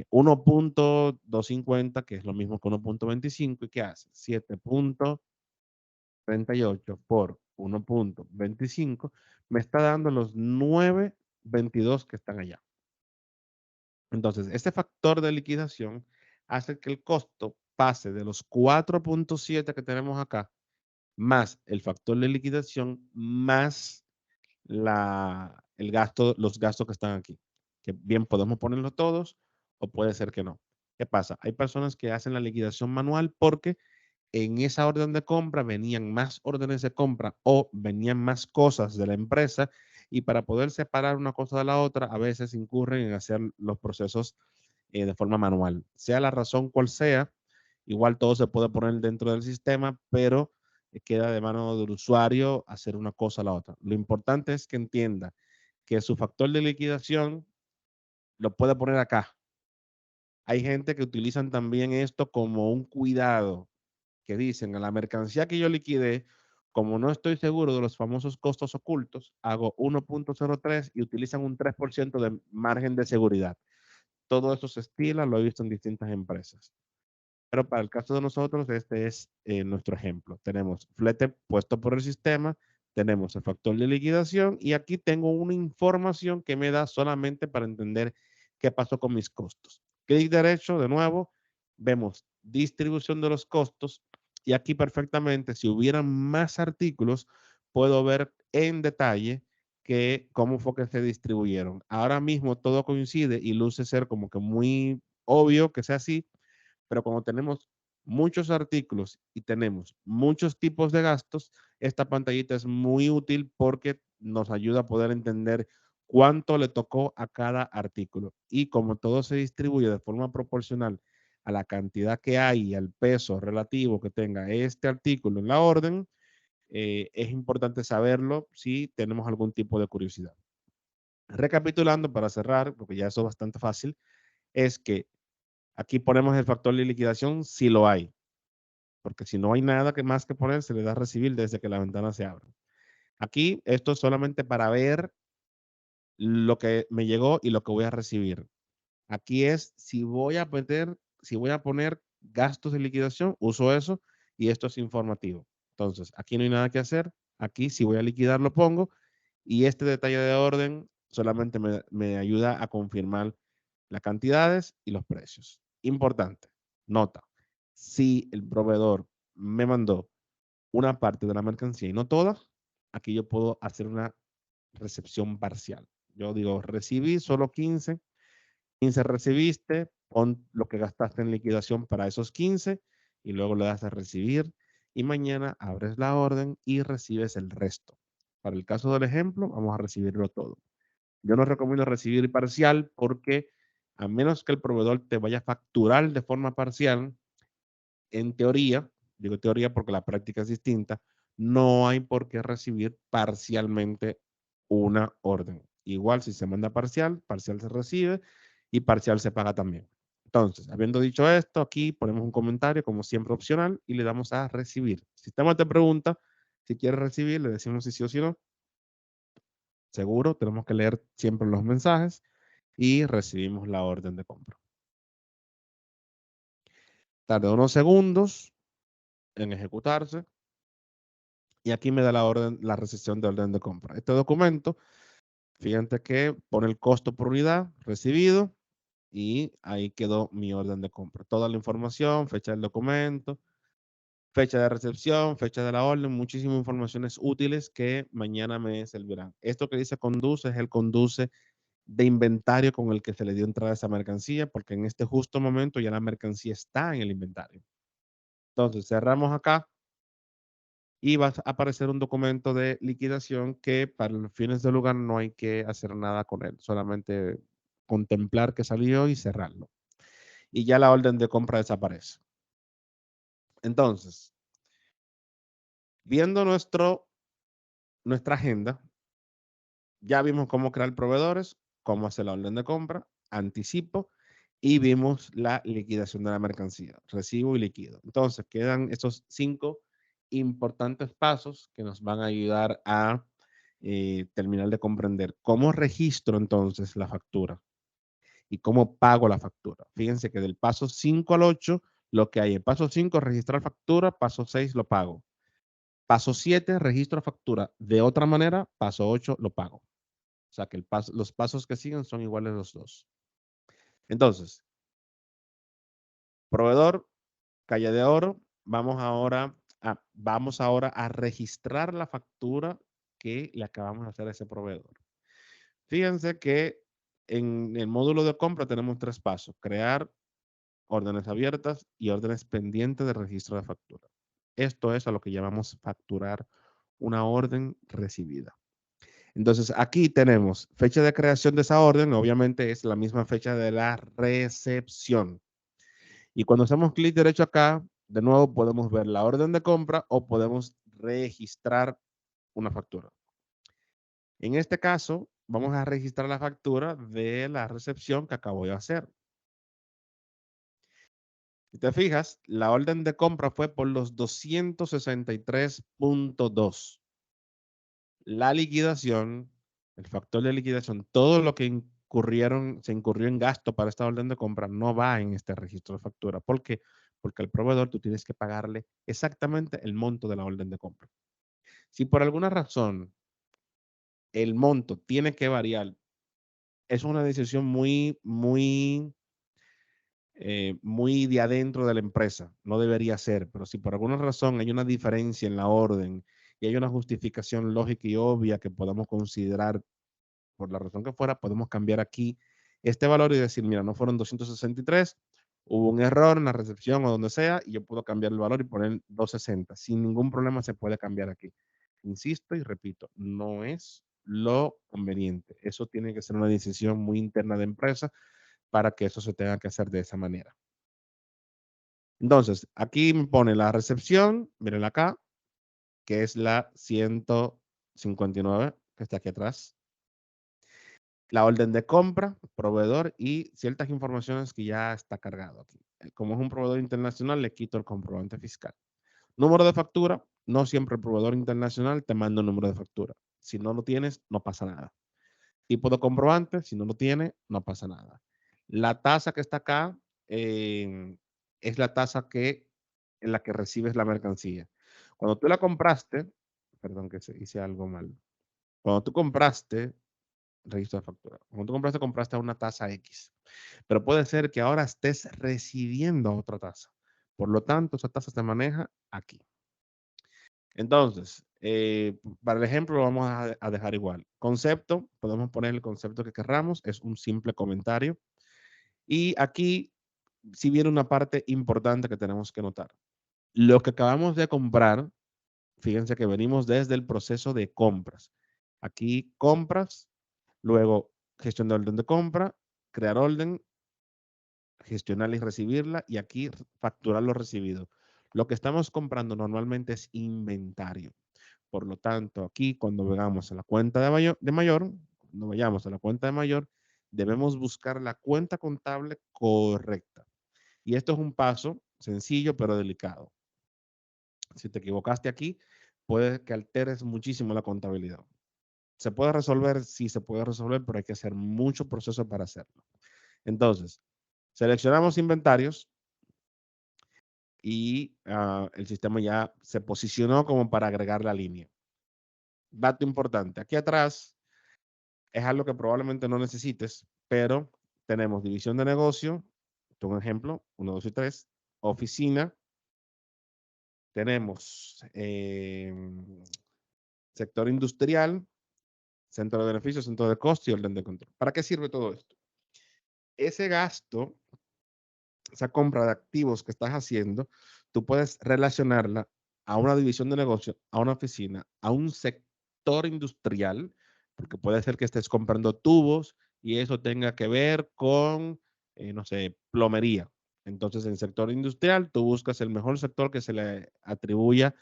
1,250, que es lo mismo que 1,25, ¿y qué hace? 7,38 por 1,25 me está dando los 9,22 que están allá. Entonces, este factor de liquidación hace que el costo pase de los 4,7 que tenemos acá, más el factor de liquidación, más el gasto, los gastos que están aquí. Que bien podemos ponerlos todos o puede ser que no. ¿Qué pasa? Hay personas que hacen la liquidación manual porque en esa orden de compra venían más órdenes de compra o venían más cosas de la empresa y para poder separar una cosa de la otra, a veces incurren en hacer los procesos de forma manual. Sea la razón cual sea, igual todo se puede poner dentro del sistema, pero queda de mano del usuario hacer una cosa a la otra. Lo importante es que entienda que su factor de liquidación lo puede poner acá. Hay gente que utilizan también esto como un cuidado, que dicen, a la mercancía que yo liquidé, como no estoy seguro de los famosos costos ocultos, hago 1,03 y utilizan un 3% de margen de seguridad. Todo eso se estila, lo he visto en distintas empresas. Pero para el caso de nosotros, este es nuestro ejemplo. Tenemos flete puesto por el sistema, tenemos el factor de liquidación y aquí tengo una información que me da solamente para entender qué pasó con mis costos. Clic derecho, de nuevo, vemos distribución de los costos y aquí perfectamente, si hubieran más artículos, puedo ver en detalle cómo fue que se distribuyeron. Ahora mismo todo coincide y luce ser como que muy obvio que sea así, pero cuando tenemos muchos artículos y tenemos muchos tipos de gastos, esta pantallita es muy útil porque nos ayuda a poder entender cuánto le tocó a cada artículo. Y como todo se distribuye de forma proporcional a la cantidad que hay y al peso relativo que tenga este artículo en la orden, es importante saberlo si tenemos algún tipo de curiosidad. Recapitulando para cerrar, porque ya eso es bastante fácil, es que aquí ponemos el factor de liquidación si lo hay, porque si no hay nada más que poner, se le da a recibir desde que la ventana se abre. Aquí esto es solamente para ver lo que me llegó y lo que voy a recibir. Aquí es si voy a poner gastos de liquidación, uso eso y esto es informativo. Entonces, aquí no hay nada que hacer. Aquí si voy a liquidar lo pongo y este detalle de orden solamente me ayuda a confirmar las cantidades y los precios. Importante, nota, si el proveedor me mandó una parte de la mercancía y no toda, aquí yo puedo hacer una recepción parcial. Yo digo, recibí solo 15 recibiste, pon lo que gastaste en liquidación para esos 15 y luego le das a recibir y mañana abres la orden y recibes el resto. Para el caso del ejemplo, vamos a recibirlo todo. Yo no recomiendo recibir parcial porque a menos que el proveedor te vaya a facturar de forma parcial, en teoría, digo teoría porque la práctica es distinta, no hay por qué recibir parcialmente una orden. Igual si se manda parcial, parcial se recibe y parcial se paga también. Entonces, habiendo dicho esto, aquí ponemos un comentario como siempre opcional y le damos a recibir. El sistema te pregunta si quieres recibir, le decimos si sí o si no. Seguro, tenemos que leer siempre los mensajes y recibimos la orden de compra. Tarda unos segundos en ejecutarse y aquí me da la orden, la recepción de orden de compra. Este documento, fíjate que pone el costo por unidad recibido y ahí quedó mi orden de compra. Toda la información, fecha del documento, fecha de recepción, fecha de la orden, muchísimas informaciones útiles que mañana me servirán. Esto que dice conduce es el conduce de inventario con el que se le dio entrada a esa mercancía, porque en este justo momento ya la mercancía está en el inventario. Entonces cerramos acá y va a aparecer un documento de liquidación que para los fines del lugar no hay que hacer nada con él, solamente contemplar que salió y cerrarlo. Y ya la orden de compra desaparece. Entonces, viendo nuestra agenda, ya vimos cómo crear proveedores, cómo hacer la orden de compra, anticipo y vimos la liquidación de la mercancía, recibo y liquido. Entonces, quedan esos 5 importantes pasos que nos van a ayudar a terminar de comprender cómo registro entonces la factura y cómo pago la factura. Fíjense que del paso 5 al 8, lo que hay en paso 5, registrar factura, paso 6, lo pago. Paso 7, registro factura. De otra manera, paso 8, lo pago. O sea que los pasos que siguen son iguales los dos. Entonces, proveedor, calle de oro, vamos ahora a registrar la factura que le acabamos de hacer a ese proveedor. Fíjense que en el módulo de compra tenemos 3 pasos: crear órdenes abiertas y órdenes pendientes de registro de factura. Esto es a lo que llamamos facturar una orden recibida. Entonces, aquí tenemos fecha de creación de esa orden, obviamente es la misma fecha de la recepción. Y cuando hacemos clic derecho acá, de nuevo podemos ver la orden de compra o podemos registrar una factura. En este caso, vamos a registrar la factura de la recepción que acabo de hacer. Si te fijas, la orden de compra fue por los 263.2. La liquidación, el factor de liquidación, todo lo que se incurrió en gasto para esta orden de compra no va en este registro de factura. ¿Por qué? Porque al proveedor tú tienes que pagarle exactamente el monto de la orden de compra. Si por alguna razón el monto tiene que variar, es una decisión muy de adentro de la empresa. No debería ser, pero si por alguna razón hay una diferencia en la orden y hay una justificación lógica y obvia que podamos considerar, por la razón que fuera, podemos cambiar aquí este valor y decir, mira, no fueron 263, hubo un error en la recepción o donde sea, y yo puedo cambiar el valor y poner 260. Sin ningún problema se puede cambiar aquí. Insisto y repito, no es lo conveniente. Eso tiene que ser una decisión muy interna de empresa para que eso se tenga que hacer de esa manera. Entonces, aquí me pone la recepción, miren acá, que es la 159, que está aquí atrás. La orden de compra, proveedor y ciertas informaciones que ya está cargado aquí. Como es un proveedor internacional, le quito el comprobante fiscal. Número de factura, no siempre el proveedor internacional te manda un número de factura. Si no lo tienes, no pasa nada. Tipo de comprobante, si no lo tiene, no pasa nada. La tasa que está acá es la tasa en la que recibes la mercancía. Cuando tú la compraste, perdón que hice algo mal. Cuando tú compraste registro de factura. Cuando tú compraste a una tasa X. Pero puede ser que ahora estés recibiendo otra tasa. Por lo tanto, esa tasa se maneja aquí. Entonces, para el ejemplo lo vamos a dejar igual. Concepto, podemos poner el concepto que querramos, es un simple comentario. Y aquí sí viene una parte importante que tenemos que notar. Lo que acabamos de comprar, fíjense que venimos desde el proceso de compras. Aquí compras, luego gestión de orden de compra, crear orden, gestionarla y recibirla, y aquí facturar lo recibido. Lo que estamos comprando normalmente es inventario. Por lo tanto, aquí cuando vayamos a la cuenta de mayor, cuando vayamos a la cuenta de mayor, debemos buscar la cuenta contable correcta. Y esto es un paso sencillo pero delicado. Si te equivocaste aquí, puede que alteres muchísimo la contabilidad. ¿Se puede resolver? Sí, se puede resolver, pero hay que hacer mucho proceso para hacerlo. Entonces, seleccionamos inventarios y el sistema ya se posicionó como para agregar la línea. Dato importante, aquí atrás es algo que probablemente no necesites, pero tenemos división de negocio, un ejemplo, 1, 2 y 3, oficina, tenemos sector industrial, centro de beneficios, centro de costo y orden de control. ¿Para qué sirve todo esto? Ese gasto, esa compra de activos que estás haciendo, tú puedes relacionarla a una división de negocio, a una oficina, a un sector industrial, porque puede ser que estés comprando tubos y eso tenga que ver con, no sé, plomería. Entonces, en el sector industrial, tú buscas el mejor sector que se le atribuya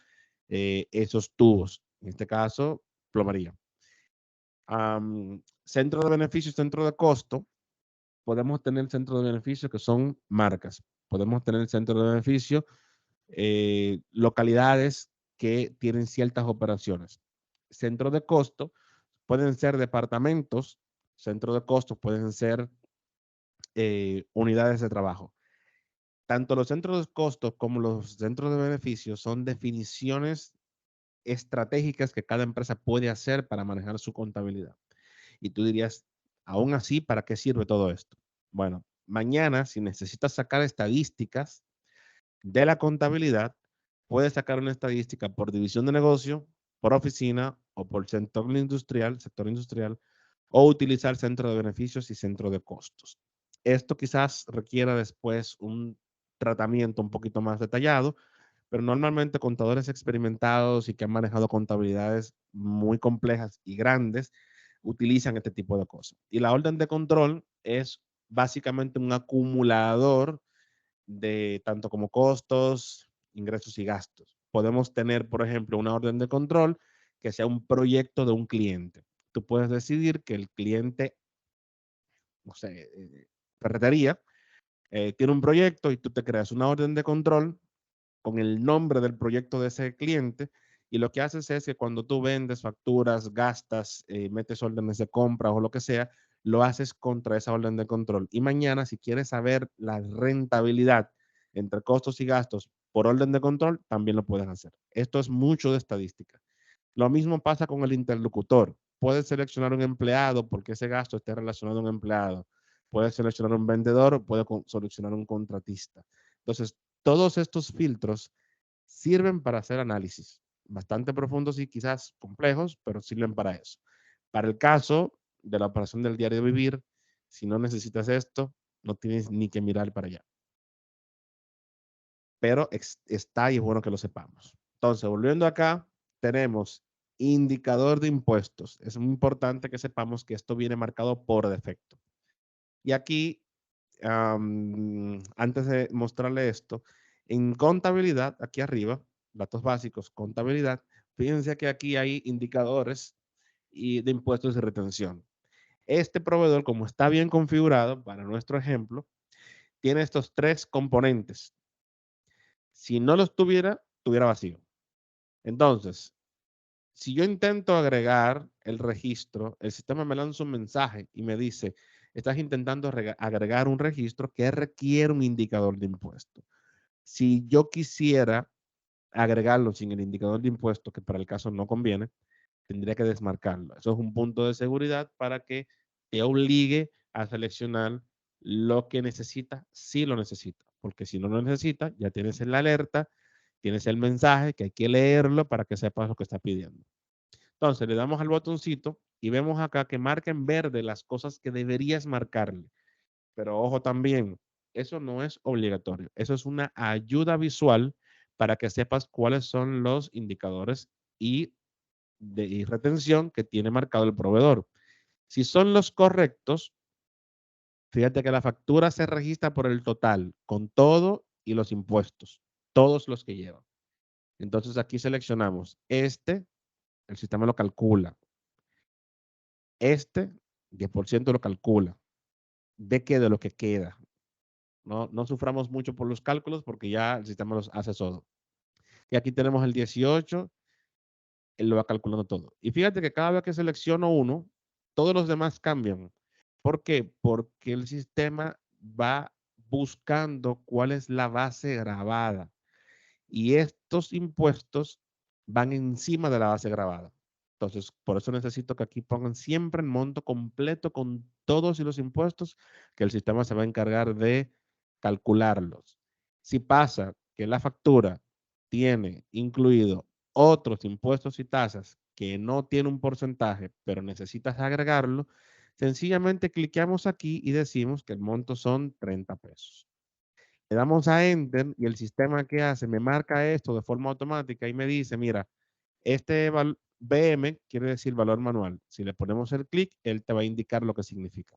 esos tubos. En este caso, plomería. Centro de beneficios, centro de costo. Podemos tener centros de beneficio que son marcas. Podemos tener centros de beneficio, localidades que tienen ciertas operaciones. Centros de costo pueden ser departamentos, centros de costo pueden ser unidades de trabajo. Tanto los centros de costo como los centros de beneficio son definiciones estratégicas que cada empresa puede hacer para manejar su contabilidad. Y tú dirías, aún así, ¿para qué sirve todo esto? Bueno, mañana, si necesitas sacar estadísticas de la contabilidad, puedes sacar una estadística por división de negocio, por oficina o por sector industrial, o utilizar centro de beneficios y centro de costos. Esto quizás requiera después un tratamiento un poquito más detallado, pero normalmente contadores experimentados y que han manejado contabilidades muy complejas y grandes utilizan este tipo de cosas. Y la orden de control es básicamente un acumulador de tanto como costos, ingresos y gastos. Podemos tener, por ejemplo, una orden de control que sea un proyecto de un cliente. Tú puedes decidir que el cliente, no sé, ferretería, tiene un proyecto y tú te creas una orden de control con el nombre del proyecto de ese cliente y lo que haces es que cuando tú vendes, facturas, gastas, metes órdenes de compra o lo que sea, lo haces contra esa orden de control. Y mañana, si quieres saber la rentabilidad entre costos y gastos por orden de control, también lo puedes hacer. Esto es mucho de estadística. Lo mismo pasa con el interlocutor. Puedes seleccionar un empleado porque ese gasto esté relacionado a un empleado. Puedes seleccionar un vendedor o puedes seleccionar un contratista. Entonces, todos estos filtros sirven para hacer análisis bastante profundos y quizás complejos, pero sirven para eso. Para el caso de la operación del diario vivir, si no necesitas esto, no tienes ni que mirar para allá. Pero está y es bueno que lo sepamos. Entonces, volviendo acá, tenemos indicador de impuestos. Es muy importante que sepamos que esto viene marcado por defecto. Y aquí, antes de mostrarle esto, en contabilidad, aquí arriba, datos básicos, contabilidad, fíjense que aquí hay indicadores de impuestos y retención. Este proveedor, como está bien configurado para nuestro ejemplo, tiene estos tres componentes. Si no los tuviera, tuviera vacío. Entonces, si yo intento agregar el registro, el sistema me lanza un mensaje y me dice, estás intentando agregar un registro que requiere un indicador de impuesto. Si yo quisiera agregarlo sin el indicador de impuesto, que para el caso no conviene, tendría que desmarcarlo. Eso es un punto de seguridad para que te obligue a seleccionar lo que necesita, si lo necesita, porque si no lo necesita, ya tienes la alerta, tienes el mensaje que hay que leerlo para que sepas lo que está pidiendo. Entonces le damos al botoncito y vemos acá que marca en verde las cosas que deberías marcarle. Pero ojo también, eso no es obligatorio. Eso es una ayuda visual para que sepas cuáles son los indicadores y de retención que tiene marcado el proveedor. Si son los correctos, fíjate que la factura se registra por el total, con todo y los impuestos, todos los que lleva. Entonces aquí seleccionamos este, el sistema lo calcula. Este, 10% lo calcula. ¿De qué? De lo que queda. No suframos mucho por los cálculos porque ya el sistema los hace todo. Y aquí tenemos el 18, él lo va calculando todo. Y fíjate que cada vez que selecciono uno, todos los demás cambian. ¿Por qué? Porque el sistema va buscando cuál es la base grabada. Y estos impuestos van encima de la base grabada. Entonces, por eso necesito que aquí pongan siempre el monto completo con todos y los impuestos, que el sistema se va a encargar de calcularlos. Si pasa que la factura tiene incluido otros impuestos y tasas que no tiene un porcentaje, pero necesitas agregarlo, sencillamente cliqueamos aquí y decimos que el monto son 30 pesos. Le damos a Enter y el sistema que hace me marca esto de forma automática y me dice, mira, este BM quiere decir valor manual. Si le ponemos el clic, él te va a indicar lo que significa.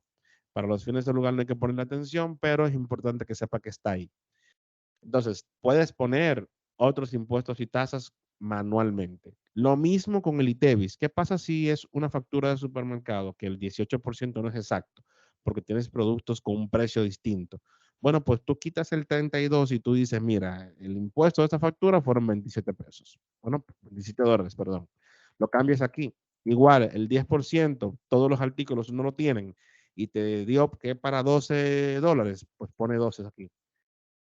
Para los fines del lugar no hay que ponerle atención, pero es importante que sepa que está ahí. Entonces, puedes poner otros impuestos y tasas manualmente. Lo mismo con el ITEVIS. ¿Qué pasa si es una factura de supermercado que el 18% no es exacto? Porque tienes productos con un precio distinto. Bueno, pues tú quitas el 32 y tú dices, mira, el impuesto de esta factura fueron 27 pesos. Bueno, 27 dólares, perdón. Lo cambias aquí. Igual, el 10%, todos los artículos no lo tienen y te dio que para 12 dólares, pues pone 12 aquí.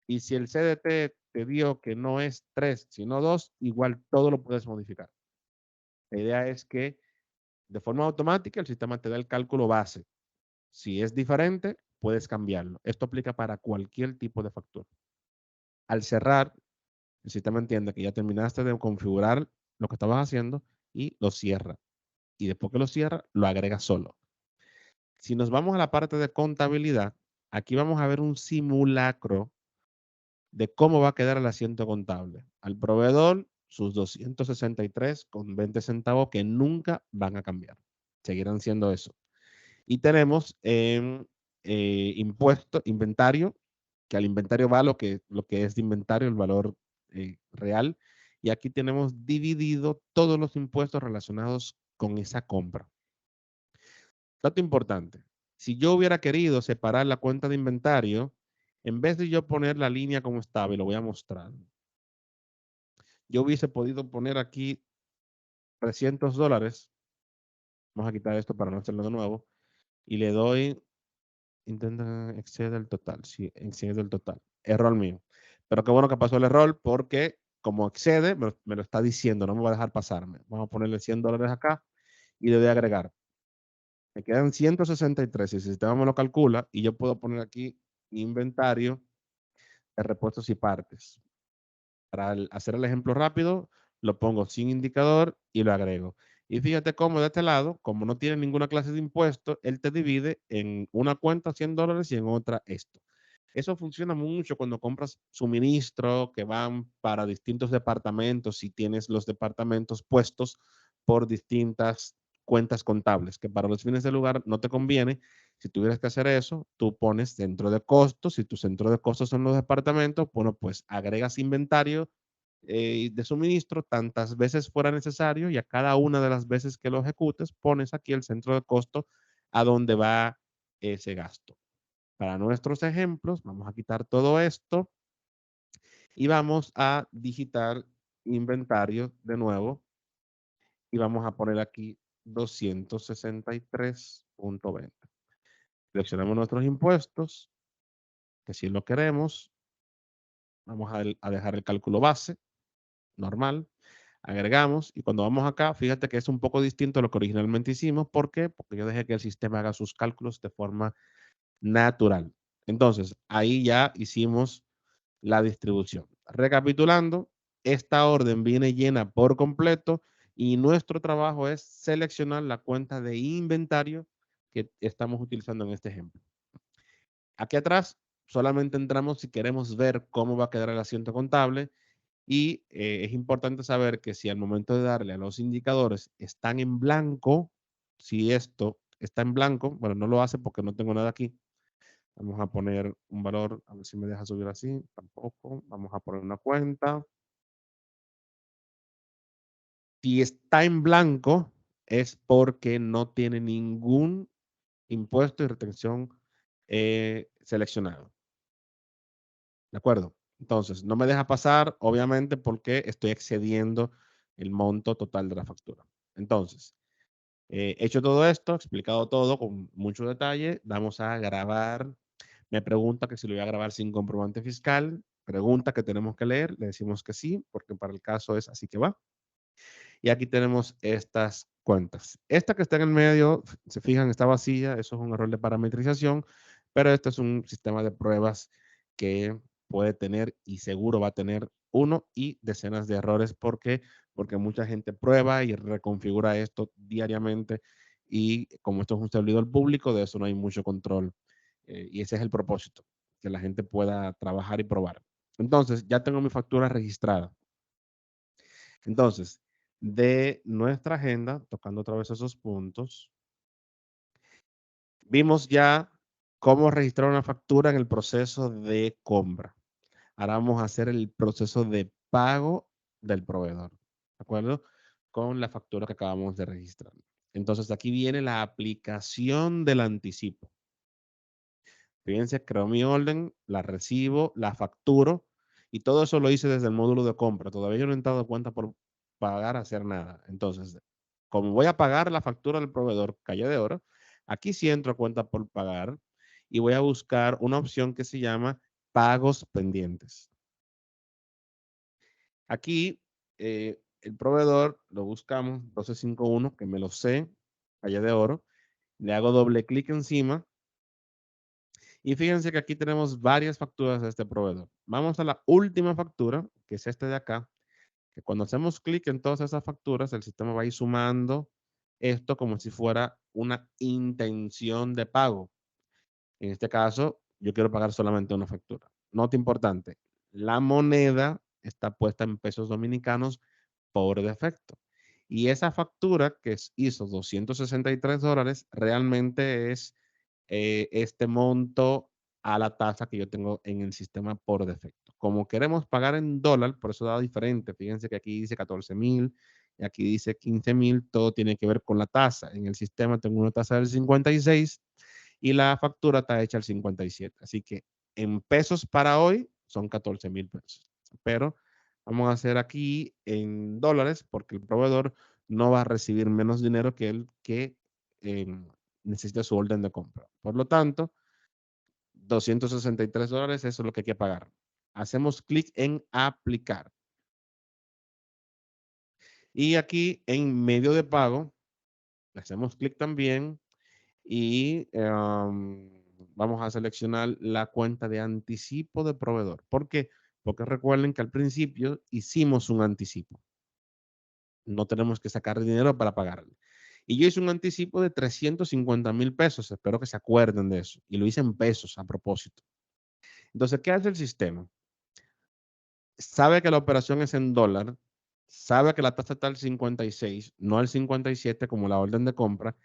Y si el CDT te dio que no es 3, sino 2, igual todo lo puedes modificar. La idea es que de forma automática el sistema te da el cálculo base. Si es diferente, puedes cambiarlo. Esto aplica para cualquier tipo de factura. Al cerrar, el sistema entiende que ya terminaste de configurar lo que estabas haciendo y lo cierra. Y después que lo cierra, lo agrega solo. Si nos vamos a la parte de contabilidad, aquí vamos a ver un simulacro de cómo va a quedar el asiento contable. Al proveedor, sus 263,20 centavos que nunca van a cambiar. Seguirán siendo eso. Y tenemos impuesto, inventario, que al inventario va lo que es de inventario, el valor real. Y aquí tenemos dividido todos los impuestos relacionados con esa compra. Dato importante. Si yo hubiera querido separar la cuenta de inventario, en vez de yo poner la línea como estaba, y lo voy a mostrar, yo hubiese podido poner aquí 300 dólares. Vamos a quitar esto para no hacerlo de nuevo. Y le doy, intenta exceder el total. Sí, excede el total. Error mío. Pero qué bueno que pasó el error porque como excede, me lo está diciendo, no me va a dejar pasarme. Vamos a ponerle 100 dólares acá y le doy a agregar. Me quedan 163 y el sistema me lo calcula y yo puedo poner aquí inventario de repuestos y partes. Para hacer el ejemplo rápido, lo pongo sin indicador y lo agrego. Y fíjate cómo de este lado, como no tiene ninguna clase de impuesto, él te divide en una cuenta 100 dólares y en otra esto. Eso funciona mucho cuando compras suministro que van para distintos departamentos y tienes los departamentos puestos por distintas cuentas contables, que para los fines del lugar no te conviene. Si tuvieras que hacer eso, tú pones centro de costos. Si tu centro de costos son los departamentos, bueno, pues agregas inventario de suministro tantas veces fuera necesario y a cada una de las veces que lo ejecutes, pones aquí el centro de costo a donde va ese gasto. Para nuestros ejemplos, vamos a quitar todo esto y vamos a digitar inventario de nuevo y vamos a poner aquí 263.20. Seleccionamos nuestros impuestos, que si lo queremos, vamos a dejar el cálculo base, normal. Agregamos y cuando vamos acá, fíjate que es un poco distinto a lo que originalmente hicimos. ¿Por qué? Porque yo dejé que el sistema haga sus cálculos de forma natural. Entonces, ahí ya hicimos la distribución. Recapitulando, esta orden viene llena por completo y nuestro trabajo es seleccionar la cuenta de inventario que estamos utilizando en este ejemplo. Aquí atrás solamente entramos si queremos ver cómo va a quedar el asiento contable y es importante saber que si al momento de darle a los indicadores están en blanco, si esto está en blanco, bueno, no lo hace porque no tengo nada aquí. Vamos a poner un valor, a ver si me deja subir así, tampoco. Vamos a poner una cuenta. Si está en blanco, es porque no tiene ningún impuesto y retención seleccionado. ¿De acuerdo? Entonces, no me deja pasar, obviamente, porque estoy excediendo el monto total de la factura. Entonces, hecho todo esto, explicado todo con mucho detalle, vamos a grabar. Me pregunta que si lo voy a grabar sin comprobante fiscal. Pregunta que tenemos que leer. Le decimos que sí, porque para el caso es así que va. Y aquí tenemos estas cuentas. Esta que está en el medio, se fijan, está vacía. Eso es un error de parametrización, pero este es un sistema de pruebas que puede tener y seguro va a tener uno y decenas de errores. ¿Por qué? Porque mucha gente prueba y reconfigura esto diariamente y como esto es un servidor público, de eso no hay mucho control. Y ese es el propósito, que la gente pueda trabajar y probar. Entonces, ya tengo mi factura registrada. Entonces, de nuestra agenda, tocando otra vez esos puntos, vimos ya cómo registrar una factura en el proceso de compra. Ahora vamos a hacer el proceso de pago del proveedor, ¿de acuerdo? Con la factura que acabamos de registrar. Entonces, aquí viene la aplicación del anticipo. Fíjense, creo mi orden, la recibo, la facturo y todo eso lo hice desde el módulo de compra. Todavía yo no he entrado cuenta por pagar, hacer nada. Entonces, como voy a pagar la factura del proveedor Calle de Oro, aquí sí entro a cuenta por pagar y voy a buscar una opción que se llama pagos pendientes. Aquí el proveedor lo buscamos 1251, que me lo sé, Calle de Oro. Le hago doble clic encima. Y fíjense que aquí tenemos varias facturas de este proveedor. Vamos a la última factura, que es este de acá, que cuando hacemos clic en todas esas facturas, el sistema va a ir sumando esto como si fuera una intención de pago. En este caso, yo quiero pagar solamente una factura. Nota importante, la moneda está puesta en pesos dominicanos por defecto. Y esa factura que hizo $263 realmente es este monto a la tasa que yo tengo en el sistema por defecto. Como queremos pagar en dólar, por eso da diferente. Fíjense que aquí dice 14,000 y aquí dice 15,000. Todo tiene que ver con la tasa. En el sistema tengo una tasa del 56 y la factura está hecha al 57. Así que en pesos para hoy son 14,000 pesos. Pero vamos a hacer aquí en dólares porque el proveedor no va a recibir menos dinero que el que eh, necesita su orden de compra. Por lo tanto, $263, eso es lo que hay que pagar. Hacemos clic en aplicar. Y aquí en medio de pago, le hacemos clic también y vamos a seleccionar la cuenta de anticipo de proveedor. ¿Por qué? Porque recuerden que al principio hicimos un anticipo. No tenemos que sacar dinero para pagarle. Y yo hice un anticipo de 350,000 pesos. Espero que se acuerden de eso. Y lo hice en pesos a propósito. Entonces, ¿qué hace el sistema? Sabe que la operación es en dólar, sabe que la tasa está al 56, no al 57 como la orden de compra,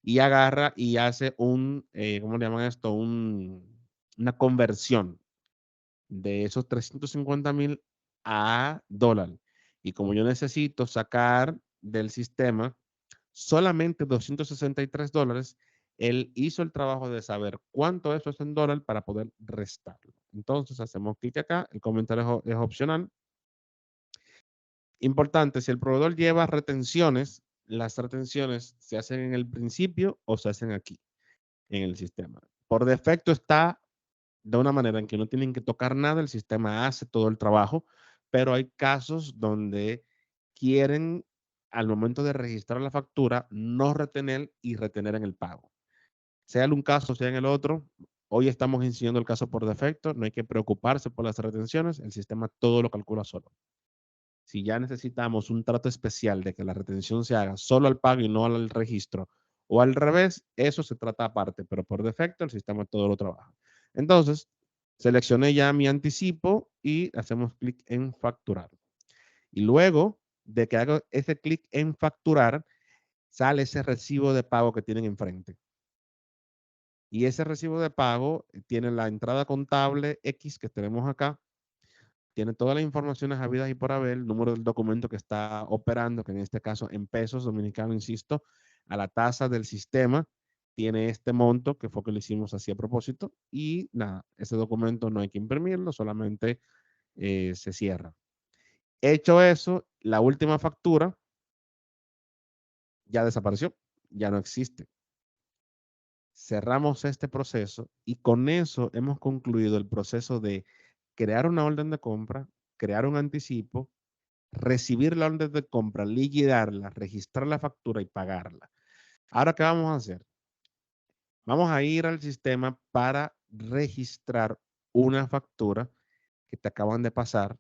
y agarra y hace ¿cómo le llaman esto? Una conversión de esos 350,000 a dólar. Y como yo necesito sacar del sistema solamente $263, él hizo el trabajo de saber cuánto eso es en dólar para poder restarlo. Entonces hacemos clic acá, el comentario es opcional. Importante, si el proveedor lleva retenciones, las retenciones se hacen en el principio o se hacen aquí, en el sistema. Por defecto está de una manera en que no tienen que tocar nada, el sistema hace todo el trabajo, pero hay casos donde quieren, al momento de registrar la factura, no retener y retener en el pago. Sea en un caso, sea en el otro, hoy estamos incidiendo el caso por defecto, no hay que preocuparse por las retenciones, el sistema todo lo calcula solo. Si ya necesitamos un trato especial de que la retención se haga solo al pago y no al registro, o al revés, eso se trata aparte, pero por defecto el sistema todo lo trabaja. Entonces, seleccioné ya mi anticipo y hacemos clic en facturar. Y luego de que hago ese clic en facturar, sale ese recibo de pago que tienen enfrente. Y ese recibo de pago tiene la entrada contable X que tenemos acá, tiene todas las informaciones habidas y por haber, el número del documento que está operando, que en este caso en pesos dominicanos, insisto, a la tasa del sistema, tiene este monto, que fue que lo hicimos así a propósito, y nada, ese documento no hay que imprimirlo, solamente se cierra. Hecho eso, la última factura ya desapareció, ya no existe. Cerramos este proceso y con eso hemos concluido el proceso de crear una orden de compra, crear un anticipo, recibir la orden de compra, liquidarla, registrar la factura y pagarla. Ahora, ¿qué vamos a hacer? Vamos a ir al sistema para registrar una factura que te acaban de pasar,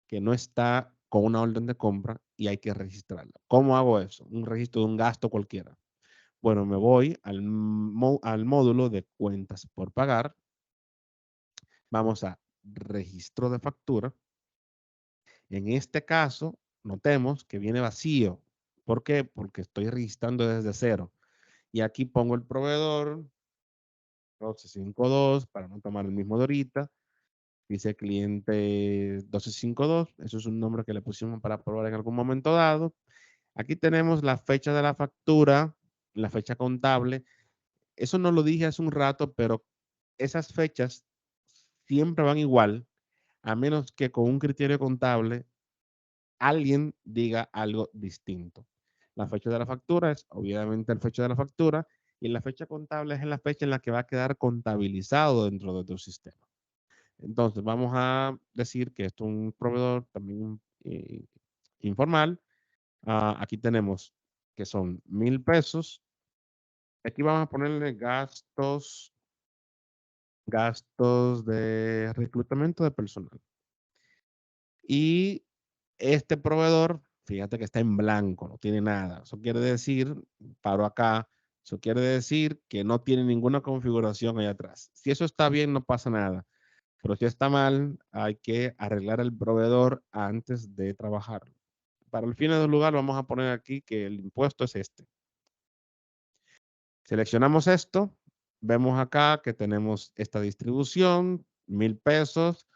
que no está con una orden de compra y hay que registrarla. ¿Cómo hago eso? Un registro de un gasto cualquiera. Bueno, me voy al módulo de cuentas por pagar. Vamos a registro de factura. En este caso, notemos que viene vacío. ¿Por qué? Porque estoy registrando desde cero. Y aquí pongo el proveedor 1252 para no tomar el mismo de ahorita. Dice cliente 1252. Eso es un nombre que le pusimos para probar en algún momento dado. Aquí tenemos la fecha de la factura, la fecha contable. Eso no lo dije hace un rato, pero esas fechas siempre van igual, a menos que con un criterio contable alguien diga algo distinto. La fecha de la factura es obviamente el fecha de la factura y la fecha contable es la fecha en la que va a quedar contabilizado dentro de tu sistema. Entonces, vamos a decir que esto es un proveedor también informal. Aquí tenemos que son 1,000 pesos. Aquí vamos a ponerle gastos de reclutamiento de personal. Y este proveedor, fíjate que está en blanco, no tiene nada. Eso quiere decir, paro acá, eso quiere decir que no tiene ninguna configuración ahí atrás. Si eso está bien, no pasa nada. Pero si está mal, hay que arreglar el proveedor antes de trabajarlo. Para el fin del lugar, vamos a poner aquí que el impuesto es este. Seleccionamos esto, vemos acá que tenemos esta distribución, 1,000 pesos,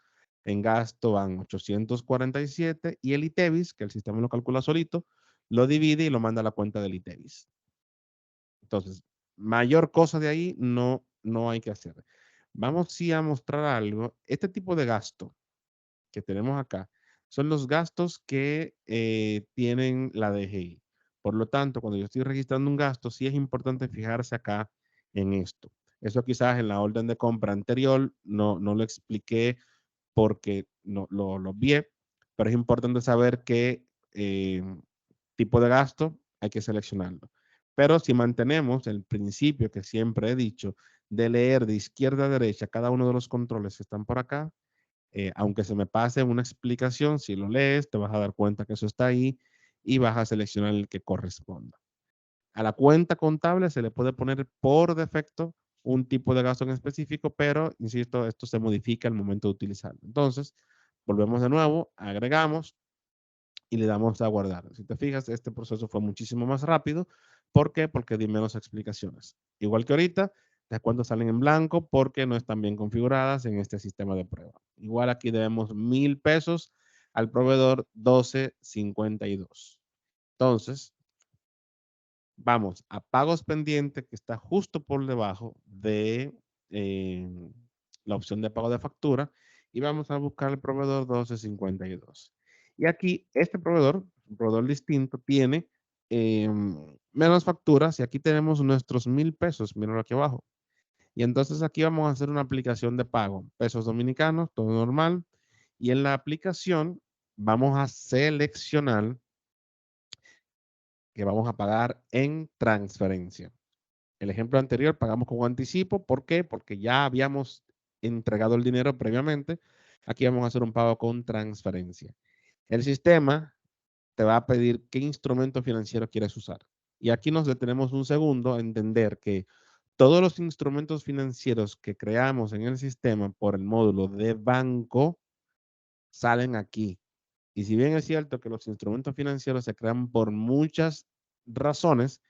en gasto van 847 y el ITEVIS, que el sistema lo calcula solito, lo divide y lo manda a la cuenta del ITEVIS. Entonces, mayor cosa de ahí no hay que hacer. Vamos sí a mostrar algo. Este tipo de gasto que tenemos acá son los gastos que tienen la DGI. Por lo tanto, cuando yo estoy registrando un gasto, sí es importante fijarse acá en esto. Eso quizás en la orden de compra anterior no lo expliqué porque no lo vi, pero es importante saber qué tipo de gasto hay que seleccionarlo. Pero si mantenemos el principio que siempre he dicho de leer de izquierda a derecha cada uno de los controles que están por acá, aunque se me pase una explicación, si lo lees, te vas a dar cuenta que eso está ahí y vas a seleccionar el que corresponda. A la cuenta contable se le puede poner por defecto un tipo de gasto en específico, pero, insisto, esto se modifica al momento de utilizarlo. Entonces, volvemos de nuevo, agregamos y le damos a guardar. Si te fijas, este proceso fue muchísimo más rápido. ¿Por qué? Porque di menos explicaciones. Igual que ahorita, las cuentas salen en blanco porque no están bien configuradas en este sistema de prueba. Igual aquí debemos 1,000 pesos al proveedor 1252. Entonces, vamos a pagos pendientes que está justo por debajo de la opción de pago de factura y vamos a buscar el proveedor 1252. Y aquí este proveedor, un proveedor distinto, tiene menos facturas y aquí tenemos nuestros 1,000 pesos, míralo aquí abajo. Y entonces aquí vamos a hacer una aplicación de pago, pesos dominicanos, todo normal. Y en la aplicación vamos a seleccionar que vamos a pagar en transferencia. El ejemplo anterior pagamos con anticipo. ¿Por qué? Porque ya habíamos entregado el dinero previamente. Aquí vamos a hacer un pago con transferencia. El sistema te va a pedir qué instrumento financiero quieres usar. Y aquí nos detenemos un segundo a entender que todos los instrumentos financieros que creamos en el sistema por el módulo de banco salen aquí. Y si bien es cierto que los instrumentos financieros se crean por muchas razones,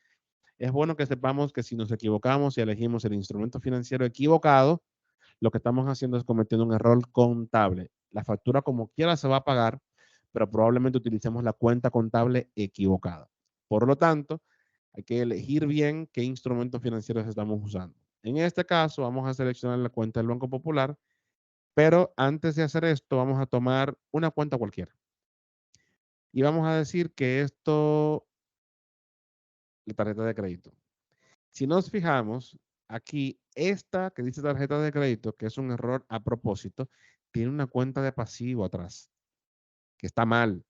es bueno que sepamos que si nos equivocamos y elegimos el instrumento financiero equivocado, lo que estamos haciendo es cometiendo un error contable. La factura como quiera se va a pagar, pero probablemente utilicemos la cuenta contable equivocada. Por lo tanto, hay que elegir bien qué instrumentos financieros estamos usando. En este caso, vamos a seleccionar la cuenta del Banco Popular, pero antes de hacer esto, vamos a tomar una cuenta cualquiera. Y vamos a decir que esto, la tarjeta de crédito. Si nos fijamos, aquí esta que dice tarjeta de crédito, que es un error a propósito, tiene una cuenta de pasivo atrás, que está mal.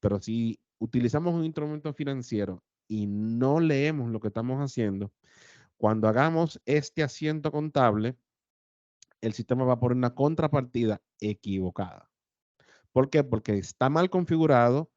Pero si utilizamos un instrumento financiero y no leemos lo que estamos haciendo, cuando hagamos este asiento contable, el sistema va a poner una contrapartida equivocada. ¿Por qué? Porque está mal configurado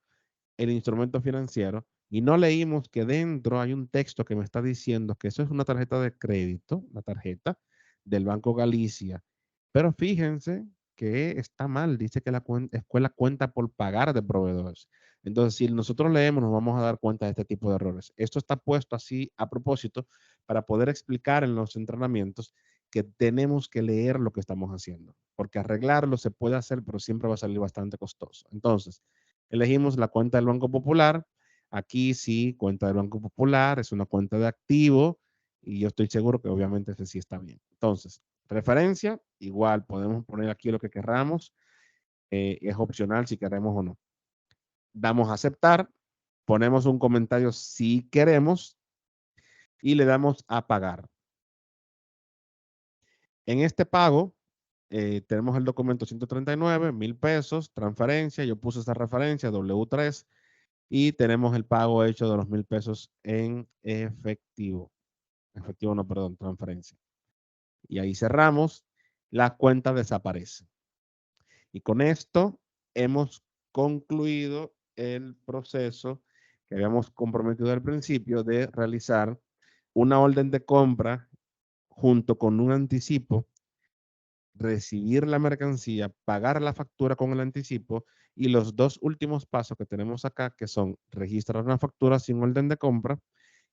el instrumento financiero y no leímos que dentro hay un texto que me está diciendo que eso es una tarjeta de crédito, la tarjeta del Banco Galicia. Pero fíjense que está mal, dice que la escuela cuenta por pagar de proveedores. Entonces, si nosotros leemos, nos vamos a dar cuenta de este tipo de errores. Esto está puesto así a propósito para poder explicar en los entrenamientos que tenemos que leer lo que estamos haciendo, porque arreglarlo se puede hacer, pero siempre va a salir bastante costoso. Entonces, elegimos la cuenta del Banco Popular. Aquí sí, cuenta del Banco Popular, es una cuenta de activo y yo estoy seguro que obviamente ese sí está bien. Entonces, referencia, igual podemos poner aquí lo que querramos, es opcional si queremos o no. Damos a aceptar, ponemos un comentario si queremos y le damos a pagar. En este pago, tenemos el documento 139, 1,000 pesos, transferencia, yo puse esa referencia, W3, y tenemos el pago hecho de los 1,000 pesos en efectivo. Efectivo no, perdón, transferencia. Y ahí cerramos, la cuenta desaparece. Y con esto hemos concluido el proceso que habíamos comprometido al principio de realizar una orden de compra junto con un anticipo, recibir la mercancía, pagar la factura con el anticipo y los dos últimos pasos que tenemos acá, que son registrar una factura sin orden de compra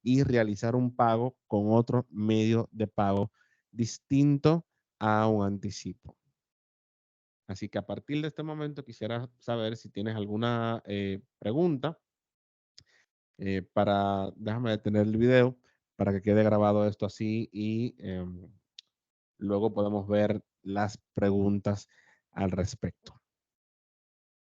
y realizar un pago con otro medio de pago distinto a un anticipo. Así que a partir de este momento quisiera saber si tienes alguna pregunta déjame detener el video para que quede grabado esto así y luego podemos ver las preguntas al respecto.